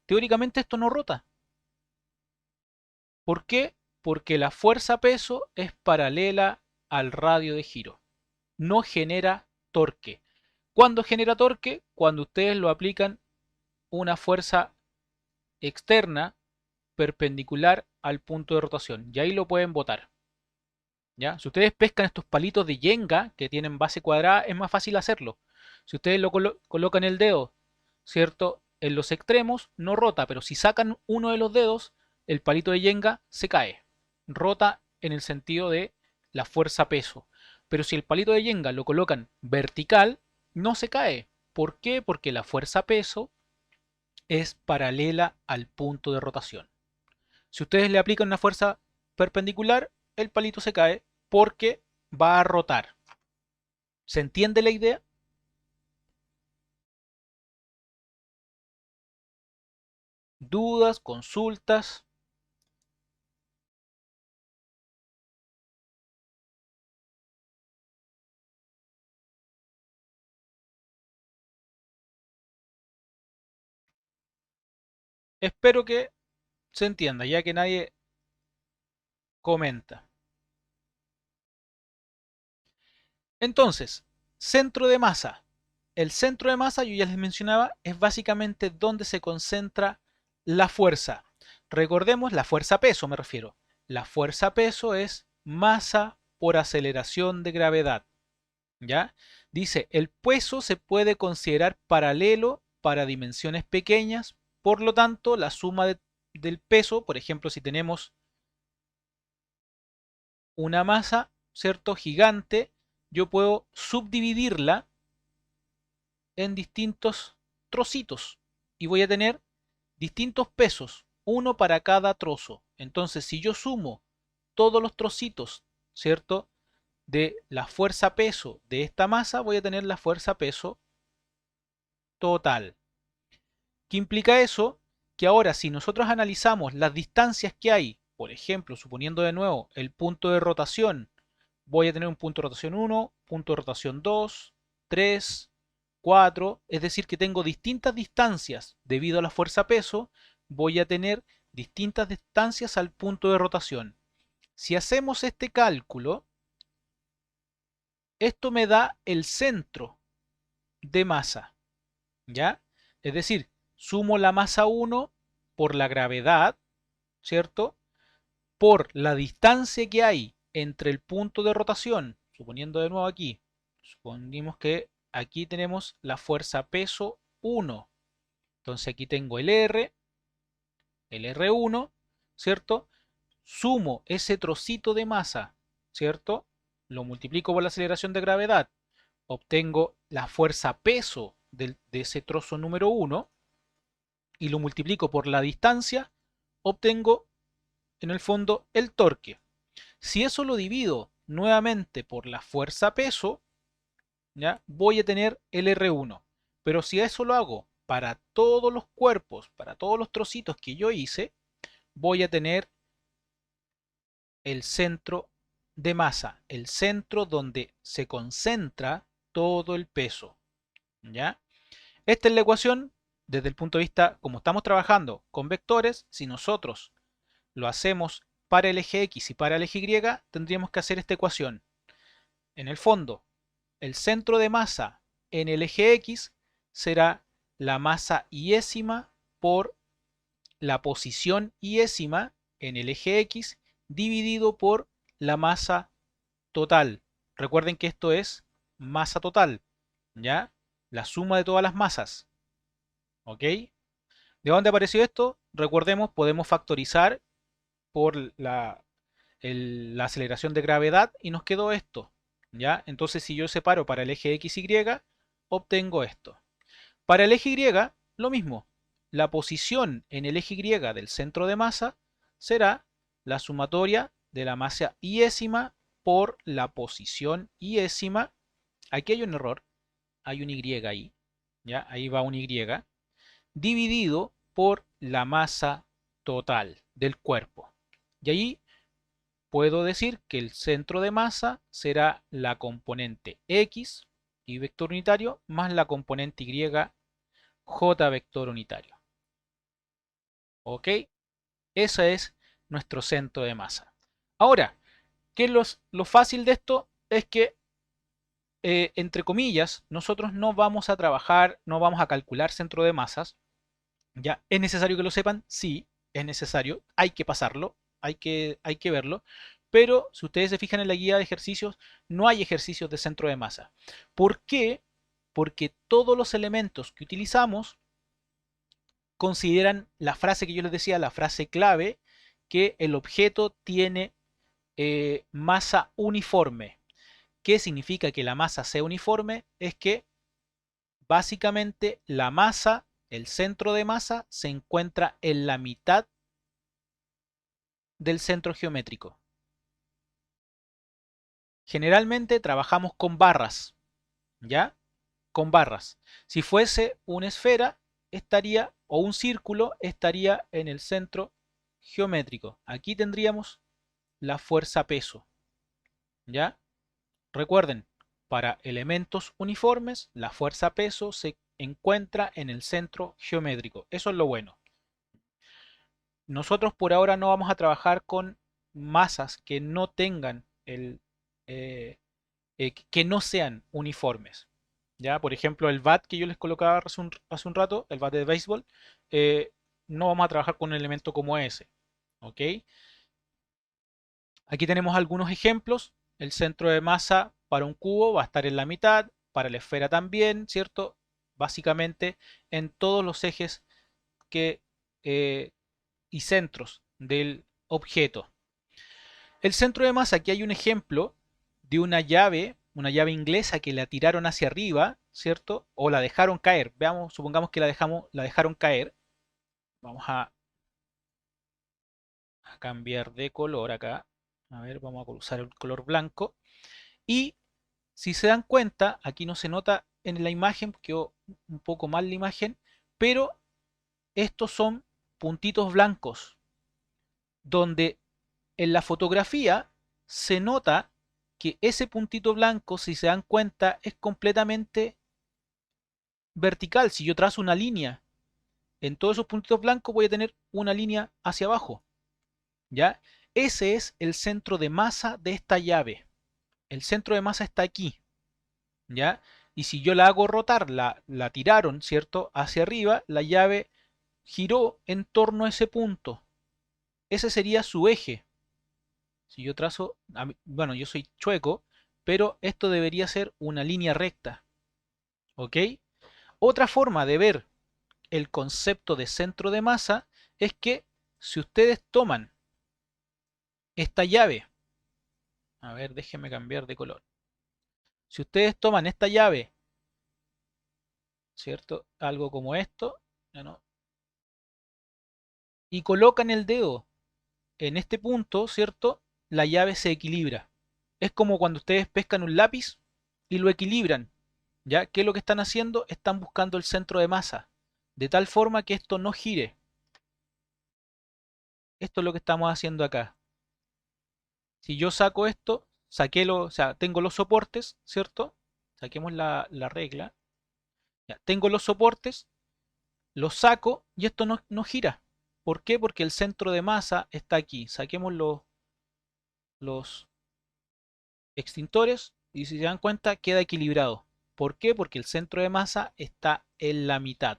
teóricamente esto no rota. ¿Por qué? Porque la fuerza peso es paralela al radio de giro. No genera torque. ¿Cuándo genera torque? Cuando ustedes lo aplican una fuerza externa perpendicular al punto de rotación. Y ahí lo pueden botar. ¿Ya? Si ustedes pescan estos palitos de yenga que tienen base cuadrada, es más fácil hacerlo. Si ustedes lo colocan el dedo, ¿cierto? En los extremos, no rota, pero si sacan uno de los dedos, el palito de yenga se cae. Rota en el sentido de la fuerza peso. Pero si el palito de yenga lo colocan vertical, no se cae. ¿Por qué? Porque la fuerza peso es paralela al punto de rotación. Si ustedes le aplican una fuerza perpendicular, el palito se cae porque va a rotar. ¿Se entiende la idea? ¿Dudas? ¿Consultas? Espero que se entienda, ya que nadie comenta. Entonces, centro de masa. El centro de masa, yo ya les mencionaba, es básicamente donde se concentra la fuerza. Recordemos la fuerza peso, me refiero. La fuerza peso es masa por aceleración de gravedad. ¿Ya? Dice, el peso se puede considerar paralelo para dimensiones pequeñas, por lo tanto, la suma del peso, por ejemplo, si tenemos una masa, ¿cierto? Gigante, yo puedo subdividirla en distintos trocitos y voy a tener distintos pesos, uno para cada trozo. Entonces, si yo sumo todos los trocitos, ¿cierto? De la fuerza peso de esta masa, voy a tener la fuerza peso total. ¿Qué implica eso? Que ahora si nosotros analizamos las distancias que hay, por ejemplo, suponiendo de nuevo el punto de rotación, voy a tener un punto de rotación 1, punto de rotación 2, 3, 4, es decir, que tengo distintas distancias debido a la fuerza peso, voy a tener distintas distancias al punto de rotación. Si hacemos este cálculo, esto me da el centro de masa, ¿ya? Es decir, sumo la masa 1 por la gravedad, ¿cierto? Por la distancia que hay entre el punto de rotación, suponiendo de nuevo aquí, suponemos que aquí tenemos la fuerza peso 1. Entonces aquí tengo el R1, ¿cierto? Sumo ese trocito de masa, ¿cierto? Lo multiplico por la aceleración de gravedad, obtengo la fuerza peso de ese trozo número 1 y lo multiplico por la distancia, obtengo en el fondo el torque. Si eso lo divido nuevamente por la fuerza peso, ¿ya? Voy a tener el R1. Pero si eso lo hago para todos los cuerpos, para todos los trocitos que yo hice, voy a tener el centro de masa, el centro donde se concentra todo el peso, ¿ya? Esta es la ecuación desde el punto de vista, como estamos trabajando con vectores, si nosotros lo hacemos para el eje X y para el eje Y, tendríamos que hacer esta ecuación. En el fondo, el centro de masa en el eje X será la masa iésima por la posición iésima en el eje X dividido por la masa total. Recuerden que esto es masa total, ¿ya? La suma de todas las masas, ¿ok? ¿De dónde apareció esto? Recordemos, podemos factorizar por la aceleración de gravedad y nos quedó esto, ¿ya? Entonces si yo separo para el eje XY, obtengo esto. Para el eje Y, lo mismo. La posición en el eje Y del centro de masa será la sumatoria de la masa iésima por la posición iésima. Aquí hay un error, hay un Y ahí, ¿ya? Ahí va un Y, dividido por la masa total del cuerpo. Y ahí puedo decir que el centro de masa será la componente X y vector unitario más la componente Y J vector unitario. ¿Ok? Ese es nuestro centro de masa. Ahora, ¿qué es lo fácil de esto? Es que, entre comillas, nosotros no vamos a trabajar, no vamos a calcular centro de masas. ¿Ya? ¿Es necesario que lo sepan? Sí, es necesario. Hay que pasarlo, hay que verlo. Pero si ustedes se fijan en la guía de ejercicios, no hay ejercicios de centro de masa. ¿Por qué? Porque todos los elementos que utilizamos consideran la frase que yo les decía, la frase clave, que el objeto tiene masa uniforme. ¿Qué significa que la masa sea uniforme? Es que básicamente la masa, el centro de masa, se encuentra en la mitad del centro geométrico. Generalmente trabajamos con barras, ¿ya? Con barras. Si fuese una esfera, estaría, o un círculo, estaría en el centro geométrico. Aquí tendríamos la fuerza peso, ¿ya? Recuerden, para elementos uniformes, la fuerza peso se encuentra en el centro geométrico. Eso es lo bueno. Nosotros por ahora no vamos a trabajar con masas que no tengan eh, que no sean uniformes. ¿Ya? Por ejemplo, el bat que yo les colocaba hace un rato, el bat de béisbol, eh, no vamos a trabajar con un elemento como ese. ¿Ok? Aquí tenemos algunos ejemplos. El centro de masa para un cubo va a estar en la mitad, para la esfera también, ¿cierto? Básicamente en todos los ejes que, eh, y centros del objeto. El centro de masa, aquí hay un ejemplo de una llave inglesa que la tiraron hacia arriba, ¿cierto? O la dejaron caer. Veamos, supongamos que la dejaron caer. Vamos a cambiar de color acá. A ver, vamos a usar el color blanco. Y si se dan cuenta, aquí no se nota en la imagen, quedó un poco mal la imagen, pero estos son puntitos blancos, donde en la fotografía se nota que ese puntito blanco, si se dan cuenta, es completamente vertical. Si yo trazo una línea en todos esos puntitos blancos, voy a tener una línea hacia abajo. ¿Ya? Ese es el centro de masa de esta llave. El centro de masa está aquí. ¿Ya? Y si yo la hago rotar, la tiraron, ¿cierto? Hacia arriba, la llave giró en torno a ese punto. Ese sería su eje. Si yo trazo, bueno, yo soy chueco, pero esto debería ser una línea recta. ¿Ok? Otra forma de ver el concepto de centro de masa es que si ustedes toman esta llave, a ver, déjenme cambiar de color. Si ustedes toman esta llave, ¿cierto? Algo como esto, ¿no? Y colocan el dedo en este punto, ¿cierto? La llave se equilibra. Es como cuando ustedes pescan un lápiz y lo equilibran. ¿Ya? ¿Qué es lo que están haciendo? Están buscando el centro de masa, de tal forma que esto no gire. Esto es lo que estamos haciendo acá. Si yo saco esto, o sea, tengo los soportes, ¿cierto? Saquemos la regla. Ya, tengo los soportes, los saco y esto no gira. ¿Por qué? Porque el centro de masa está aquí. Saquemos los extintores y si se dan cuenta queda equilibrado. ¿Por qué? Porque el centro de masa está en la mitad.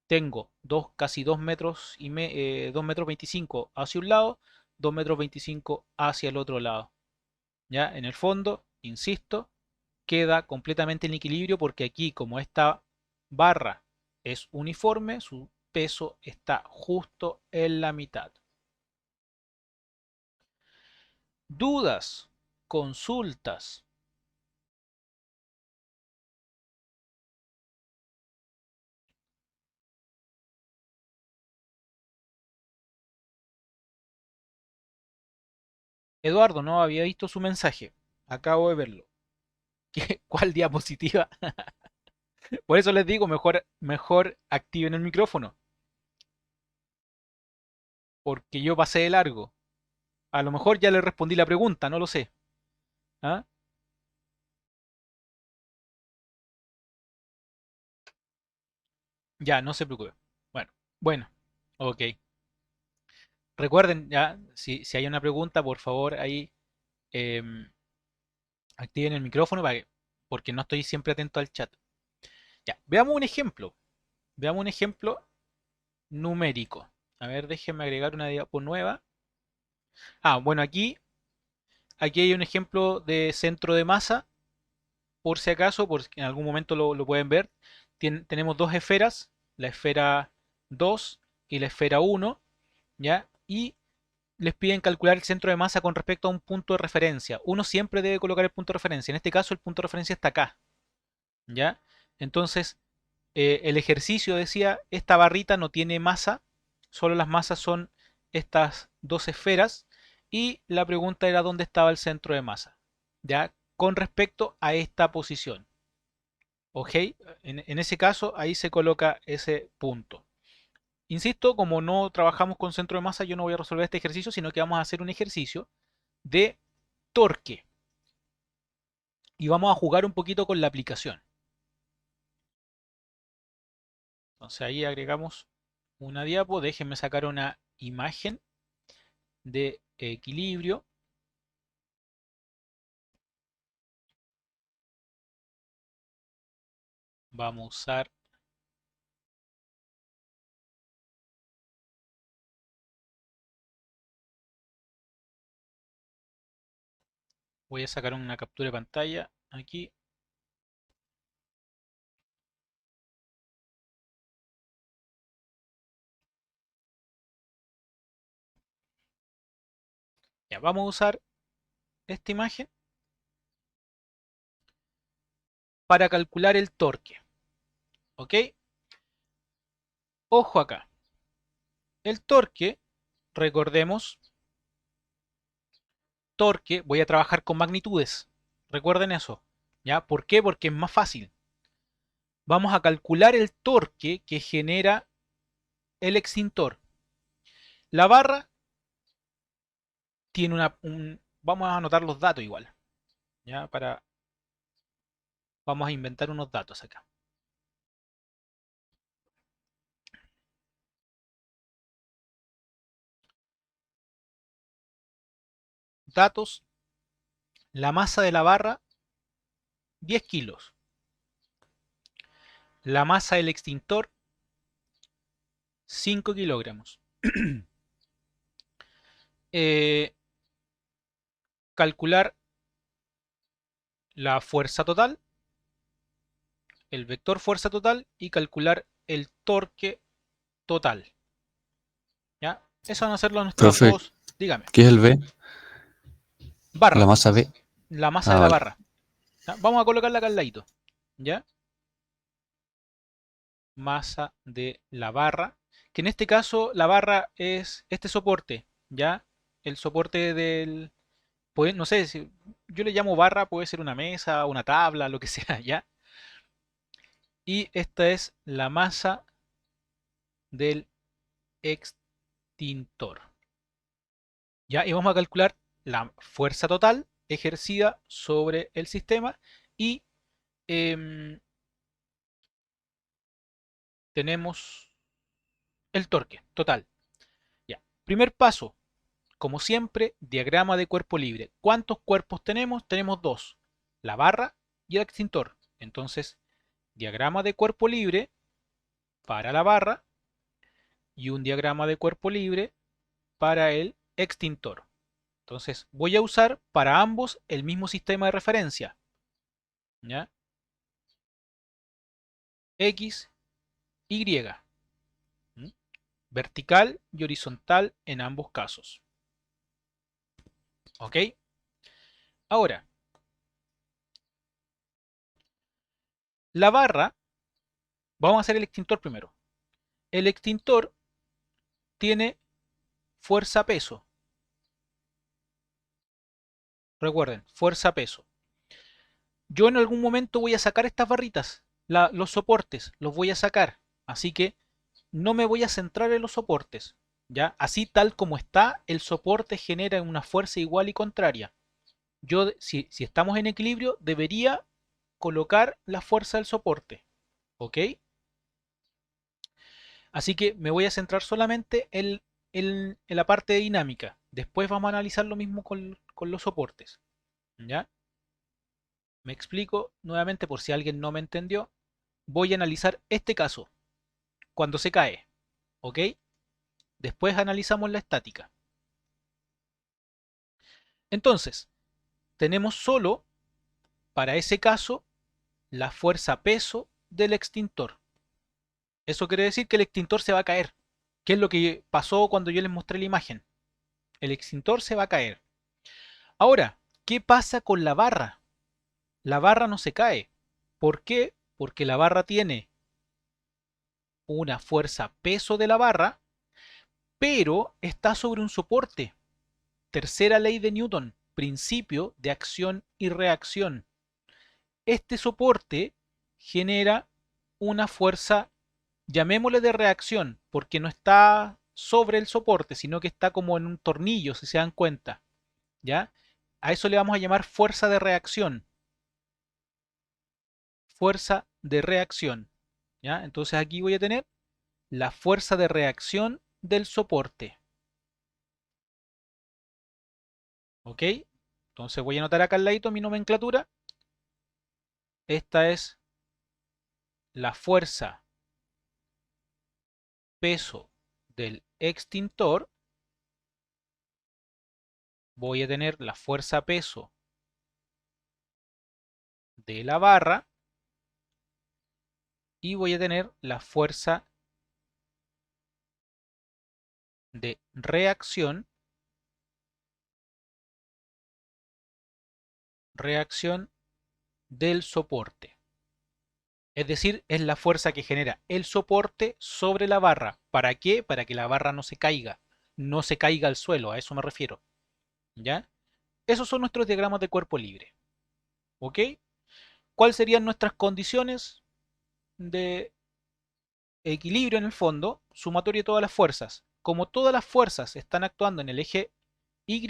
Tengo casi 2 metros 2 metros 25 hacia un lado, 2 metros 25 hacia el otro lado. Ya en el fondo, insisto, queda completamente en equilibrio porque aquí como esta barra es uniforme, su peso está justo en la mitad. ¿Dudas? ¿Consultas? Eduardo, no había visto su mensaje. Acabo de verlo. ¿Cuál diapositiva? Por eso les digo, mejor activen el micrófono. Porque yo pasé de largo. A lo mejor ya le respondí la pregunta, no lo sé. ¿Ah? Ya, no se preocupe. Bueno, bueno, ok. Recuerden, ya, si hay una pregunta, por favor, ahí em, activen el micrófono porque no estoy siempre atento al chat. Ya, veamos un ejemplo. Veamos un ejemplo numérico. A ver, déjenme agregar una diapo nueva. Ah, bueno, aquí hay un ejemplo de centro de masa, por si acaso, porque en algún momento lo pueden ver. Tenemos dos esferas, la esfera 2 y la esfera 1, ¿ya? Y les piden calcular el centro de masa con respecto a un punto de referencia. Uno siempre debe colocar el punto de referencia. En este caso, el punto de referencia está acá. ¿Ya? Entonces, el ejercicio decía, esta barrita no tiene masa, solo las masas son estas dos esferas. Y la pregunta era dónde estaba el centro de masa. ¿Ya? Con respecto a esta posición. ¿Ok? En ese caso, ahí se coloca ese punto. Insisto, como no trabajamos con centro de masa, yo no voy a resolver este ejercicio, sino que vamos a hacer un ejercicio de torque. Y vamos a jugar un poquito con la aplicación. Entonces ahí agregamos una diapo. Déjenme sacar una imagen de equilibrio. Vamos a usar, voy a sacar una captura de pantalla aquí. Ya, vamos a usar esta imagen para calcular el torque. ¿Ok? Ojo acá. El torque, recordemos, torque, voy a trabajar con magnitudes. Recuerden eso. ¿Ya? ¿Por qué? Porque es más fácil. Vamos a calcular el torque que genera el extintor. La barra tiene vamos a anotar los datos igual. ¿Ya? Vamos a inventar unos datos acá. Datos, la masa de la barra, 10 kilos. La masa del extintor, 5 kilogramos. Eh, calcular la fuerza total, el vector fuerza total y calcular el torque total. ¿Ya? Eso van a ser nuestras Profe, dos, dígame, ¿qué es el B? La barra, masa B. la masa Ah, de la vale. barra. ¿Ya? Vamos a colocarla acá al ladito. ¿Ya? Masa de la barra, que en este caso la barra es este soporte, ¿ya? El soporte del, no sé, si yo le llamo barra, puede ser una mesa, una tabla, lo que sea, ¿ya? Y esta es la masa del extintor, ¿ya? Y vamos a calcular la fuerza total ejercida sobre el sistema y em, tenemos el torque total, ¿ya? Primer paso, como siempre, diagrama de cuerpo libre. ¿Cuántos cuerpos tenemos? Tenemos dos, la barra y el extintor. Entonces, diagrama de cuerpo libre para la barra y un diagrama de cuerpo libre para el extintor. Entonces, voy a usar para ambos el mismo sistema de referencia. ¿Ya? X, Y. ¿Mm? Vertical y horizontal en ambos casos. ¿Ok? Ahora, la barra, vamos a hacer el extintor primero. El extintor tiene fuerza-peso. Recuerden, fuerza-peso. Yo en algún momento voy a sacar estas barritas, los soportes, los voy a sacar. Así que no me voy a centrar en los soportes. ¿Ya? Así tal como está, el soporte genera una fuerza igual y contraria. Yo, si estamos en equilibrio, debería colocar la fuerza del soporte. ¿Ok? Así que me voy a centrar solamente en la parte dinámica. Después vamos a analizar lo mismo con los soportes. ¿Ya? Me explico nuevamente por si alguien no me entendió. Voy a analizar este caso, cuando se cae. ¿Ok? Después analizamos la estática. Entonces, tenemos solo, para ese caso, la fuerza peso del extintor. Eso quiere decir que el extintor se va a caer. ¿Qué es lo que pasó cuando yo les mostré la imagen? El extintor se va a caer. Ahora, ¿qué pasa con la barra? La barra no se cae. ¿Por qué? Porque la barra tiene una fuerza peso de la barra, pero está sobre un soporte. Tercera ley de Newton, principio de acción y reacción. Este soporte genera una fuerza, llamémosle de reacción, porque no está sobre el soporte, sino que está como en un tornillo, si se dan cuenta. ¿Ya? A eso le vamos a llamar fuerza de reacción. Fuerza de reacción. ¿Ya? Entonces aquí voy a tener la fuerza de reacción del soporte. ¿Ok? Entonces voy a anotar acá al ladito mi nomenclatura. Esta es la fuerza peso del extintor. Voy a tener la fuerza peso de la barra y voy a tener la fuerza de reacción del soporte. Es decir, es la fuerza que genera el soporte sobre la barra. ¿Para qué? Para que la barra no se caiga. No se caiga al suelo, a eso me refiero. ¿Ya? Esos son nuestros diagramas de cuerpo libre. ¿Ok? ¿Cuáles serían nuestras condiciones de equilibrio en el fondo? Sumatoria de todas las fuerzas. Como todas las fuerzas están actuando en el eje Y,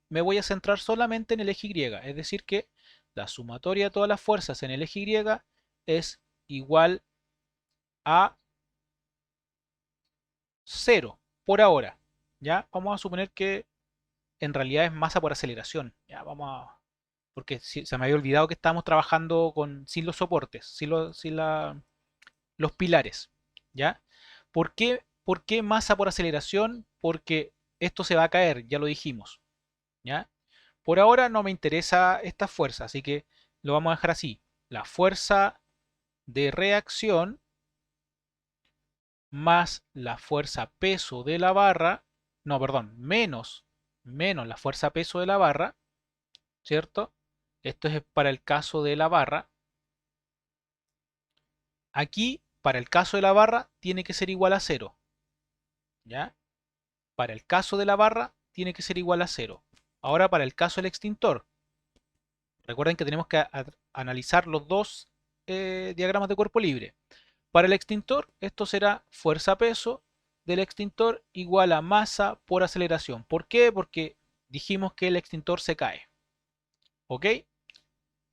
me voy a centrar solamente en el eje Y. Es decir que la sumatoria de todas las fuerzas en el eje Y es igual a 0 por ahora. ¿Ya? Vamos a suponer que en realidad es masa por aceleración. Ya, porque se me había olvidado que estábamos trabajando sin los soportes, los pilares. ¿Ya? ¿Por qué masa por aceleración? Porque esto se va a caer, ya lo dijimos. ¿Ya? Por ahora no me interesa esta fuerza, así que lo vamos a dejar así. La fuerza de reacción más la fuerza peso de la barra, no, perdón, menos la fuerza peso de la barra, ¿cierto? Esto es para el caso de la barra. Aquí, para el caso de la barra, tiene que ser igual a 0. ¿Ya? Para el caso de la barra, tiene que ser igual a 0. Ahora, para el caso del extintor, recuerden que tenemos que analizar los dos diagramas de cuerpo libre. Para el extintor, esto será fuerza-peso del extintor igual a masa por aceleración. ¿Por qué? Porque dijimos que el extintor se cae. ¿Ok?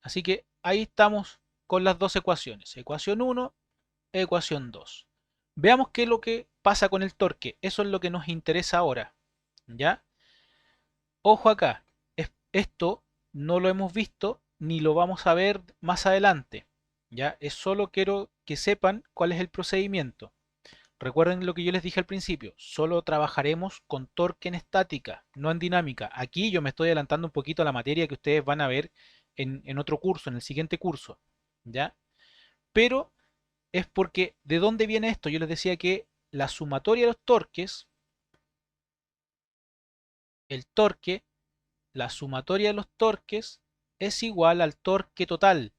Así que ahí estamos con las dos ecuaciones. Ecuación 1, ecuación 2. Veamos qué es lo que pasa con el torque. Eso es lo que nos interesa ahora. ¿Ya? Ojo acá. Esto no lo hemos visto ni lo vamos a ver más adelante. ¿Ya? Es solo quiero que sepan cuál es el procedimiento. Recuerden lo que yo les dije al principio, solo trabajaremos con torque en estática, no en dinámica. Aquí yo me estoy adelantando un poquito a la materia que ustedes van a ver en otro curso, en el siguiente curso, ¿ya? Pero es porque, ¿de dónde viene esto? Yo les decía que la sumatoria de los torques, el torque, la sumatoria de los torques es igual al torque total.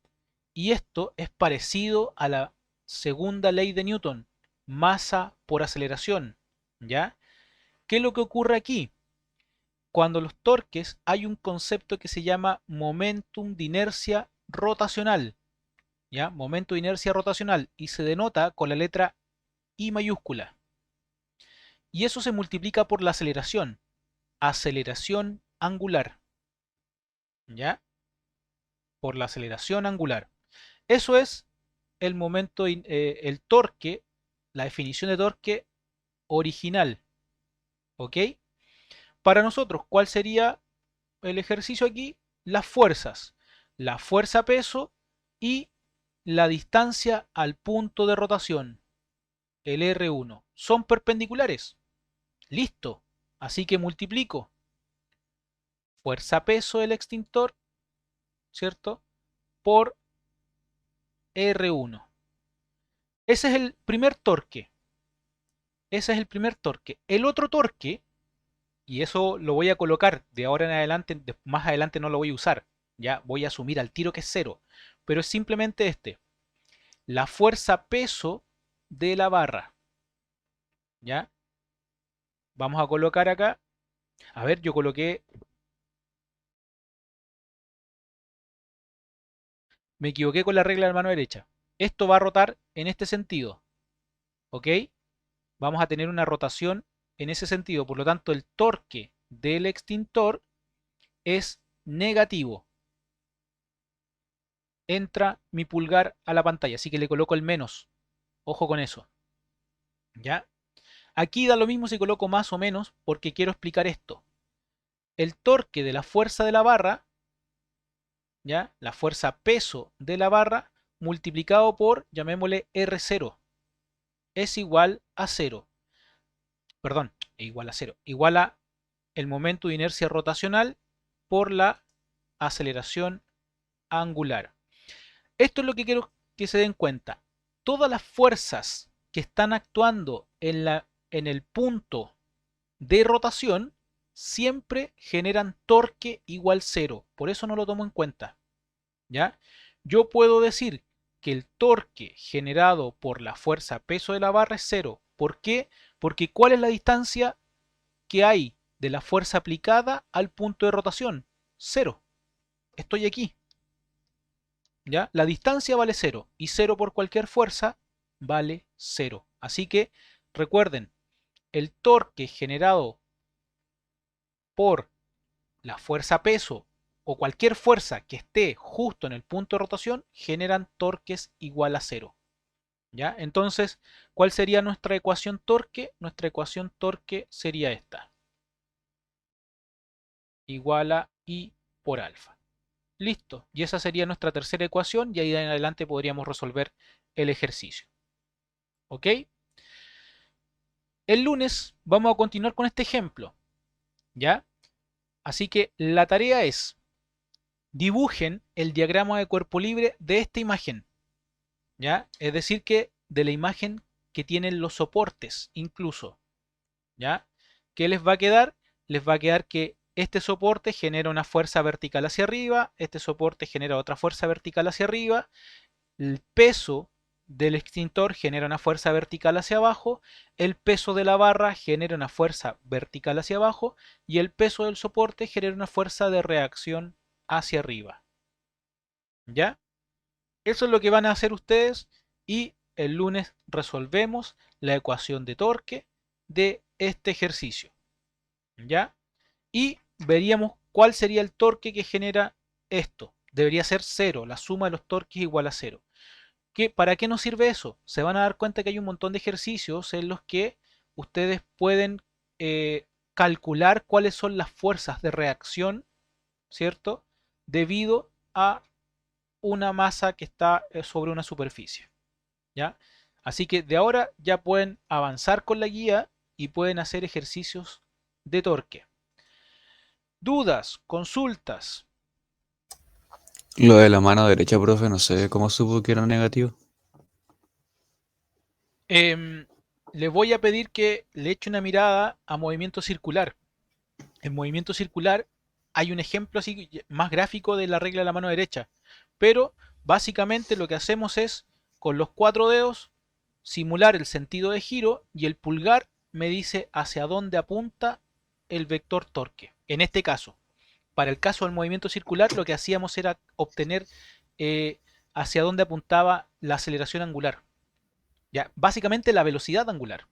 Y esto es parecido a la segunda ley de Newton, masa por aceleración, ¿ya? ¿Qué es lo que ocurre aquí? Cuando los torques hay un concepto que se llama momentum de inercia rotacional, ¿ya? Momento de inercia rotacional y se denota con la letra I mayúscula. Y eso se multiplica por la aceleración angular, ¿ya? Por la aceleración angular. Eso es el momento, el torque, la definición de torque original, ¿ok? Para nosotros, ¿cuál sería el ejercicio aquí? Las fuerzas. La fuerza peso y la distancia al punto de rotación, el R1. Son perpendiculares. Listo. Así que multiplico fuerza peso del extintor, ¿cierto? Por R1. Ese es el primer torque. Ese es el primer torque. El otro torque Y eso lo voy a colocar de ahora en adelante, más adelante no lo voy a usar. Ya voy a asumir al tiro que es cero. Pero es simplemente este. La fuerza peso de la barra. ¿Ya? Vamos a colocar acá. A ver, yo coloqué. Me equivoqué con la regla de la mano derecha. Esto va a rotar en este sentido. ¿Ok? Vamos a tener una rotación en ese sentido. Por lo tanto, el torque del extintor es negativo. Entra mi pulgar a la pantalla, así que le coloco el menos. Ojo con eso. ¿Ya? Aquí da lo mismo si coloco más o menos porque quiero explicar esto. El torque de la fuerza de la barra, ¿ya? La fuerza peso de la barra multiplicado por, llamémosle R0, es igual a 0. Perdón, igual a 0. Igual a el momento de inercia rotacional por la aceleración angular. Esto es lo que quiero que se den cuenta. Todas las fuerzas que están actuando en el punto de rotación siempre generan torque igual 0. Por eso no lo tomo en cuenta. ¿Ya? Yo puedo decir que el torque generado por la fuerza peso de la barra es 0. ¿Por qué? Porque ¿cuál es la distancia que hay de la fuerza aplicada al punto de rotación? 0. Estoy aquí. ¿Ya? La distancia vale 0 y 0 por cualquier fuerza vale 0. Así que recuerden, el torque generado por la fuerza peso o cualquier fuerza que esté justo en el punto de rotación generan torques igual a 0. ¿Ya? Entonces, ¿cuál sería nuestra ecuación torque? Nuestra ecuación torque sería esta. Igual a I por alfa. Listo. Y esa sería nuestra tercera ecuación y ahí en adelante podríamos resolver el ejercicio. ¿Ok? El lunes vamos a continuar con este ejemplo. ¿Ya? Así que la tarea es dibujen el diagrama de cuerpo libre de esta imagen. ¿Ya? Es decir que de la imagen que tienen los soportes incluso. ¿Ya? ¿Qué les va a quedar? Les va a quedar que este soporte genera una fuerza vertical hacia arriba, este soporte genera otra fuerza vertical hacia arriba, el peso del extintor genera una fuerza vertical hacia abajo, el peso de la barra genera una fuerza vertical hacia abajo y el peso del soporte genera una fuerza de reacción hacia arriba. ¿Ya? Eso es lo que van a hacer ustedes y el lunes resolvemos la ecuación de torque de este ejercicio. ¿Ya? Y veríamos cuál sería el torque que genera esto. Debería ser 0, la suma de los torques es igual a 0. ¿Para qué nos sirve eso? Se van a dar cuenta que hay un montón de ejercicios en los que ustedes pueden calcular cuáles son las fuerzas de reacción, ¿cierto? Debido a una masa que está sobre una superficie, ¿ya? Así que de ahora ya pueden avanzar con la guía y pueden hacer ejercicios de torque. ¿Dudas? ¿Consultas? Lo de la mano derecha, profe, no sé cómo supo que era negativo. Le voy a pedir que le eche una mirada a movimiento circular. En movimiento circular hay un ejemplo así más gráfico de la regla de la mano derecha, pero básicamente lo que hacemos es con los 4 dedos simular el sentido de giro y el pulgar me dice hacia dónde apunta el vector torque. En este caso, para el caso del movimiento circular, lo que hacíamos era obtener hacia dónde apuntaba la aceleración angular. ¿Ya? Básicamente la velocidad angular.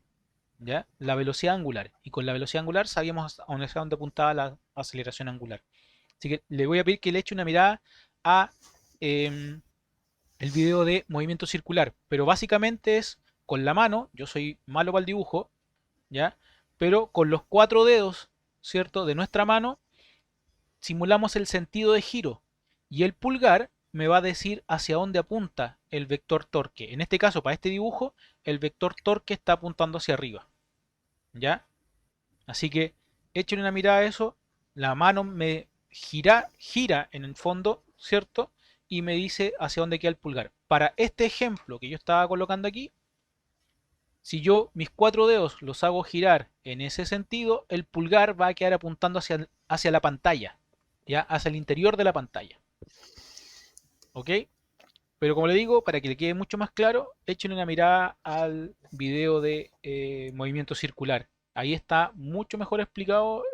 ¿Ya? La velocidad angular. Y con la velocidad angular sabíamos a dónde apuntaba la aceleración angular. Así que le voy a pedir que le eche una mirada a el video de movimiento circular. Pero básicamente es con la mano, yo soy malo para el dibujo, ¿ya? Pero con los 4 dedos, ¿cierto? De nuestra mano simulamos el sentido de giro. Y el pulgar me va a decir hacia dónde apunta el vector torque. En este caso, para este dibujo, el vector torque está apuntando hacia arriba. ¿Ya? Así que echen una mirada a eso. La mano me gira en el fondo, ¿cierto? Y me dice hacia dónde queda el pulgar. Para este ejemplo que yo estaba colocando aquí, Si yo mis 4 dedos los hago girar en ese sentido, el pulgar va a quedar apuntando hacia la pantalla, ¿ya? Hacia el interior de la pantalla. ¿Ok? Pero como le digo, para que le quede mucho más claro, echen una mirada al video de movimiento circular. Ahí está mucho mejor explicado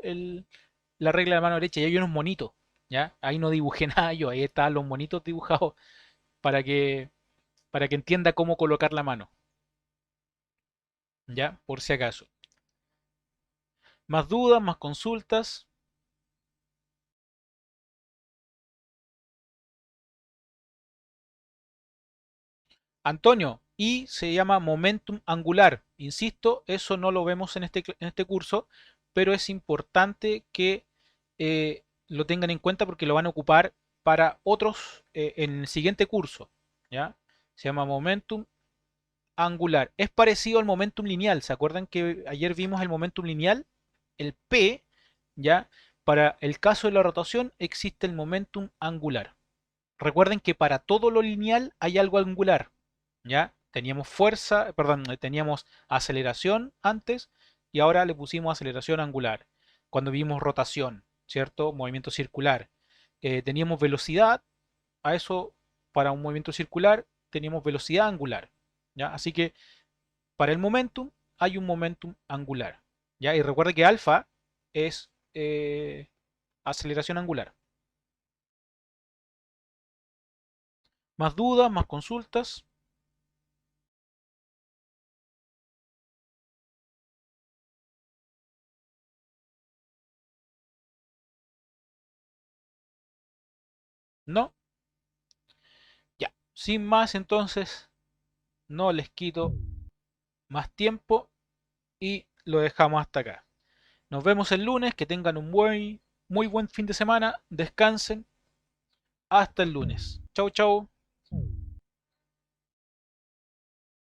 la regla de la mano derecha. Y hay unos monitos, ¿ya? Ahí no dibujé nada yo, ahí están los monitos dibujados para que, para que entienda cómo colocar la mano, ¿ya? Por si acaso. Más dudas, más consultas. Antonio, y se llama momentum angular. Insisto, eso no lo vemos en este curso, pero es importante que lo tengan en cuenta porque lo van a ocupar para otros en el siguiente curso. ¿Ya? Se llama momentum angular. Es parecido al momentum lineal. ¿Se acuerdan que ayer vimos el momentum lineal? El P, ¿ya? Para el caso de la rotación existe el momentum angular. Recuerden que para todo lo lineal hay algo angular. ¿Ya? Teníamos fuerza, perdón, teníamos aceleración antes y ahora le pusimos aceleración angular. Cuando vimos rotación, ¿cierto? Movimiento circular. Teníamos velocidad, a eso para un movimiento circular teníamos velocidad angular. ¿Ya? Así que para el momentum hay un momentum angular. ¿Ya? Y recuerde que alfa es aceleración angular. Más dudas, más consultas. ¿No? Ya. Sin más entonces, no les quito más tiempo y lo dejamos hasta acá. Nos vemos el lunes, que tengan un muy buen fin de semana, descansen, hasta el lunes. Chau chau.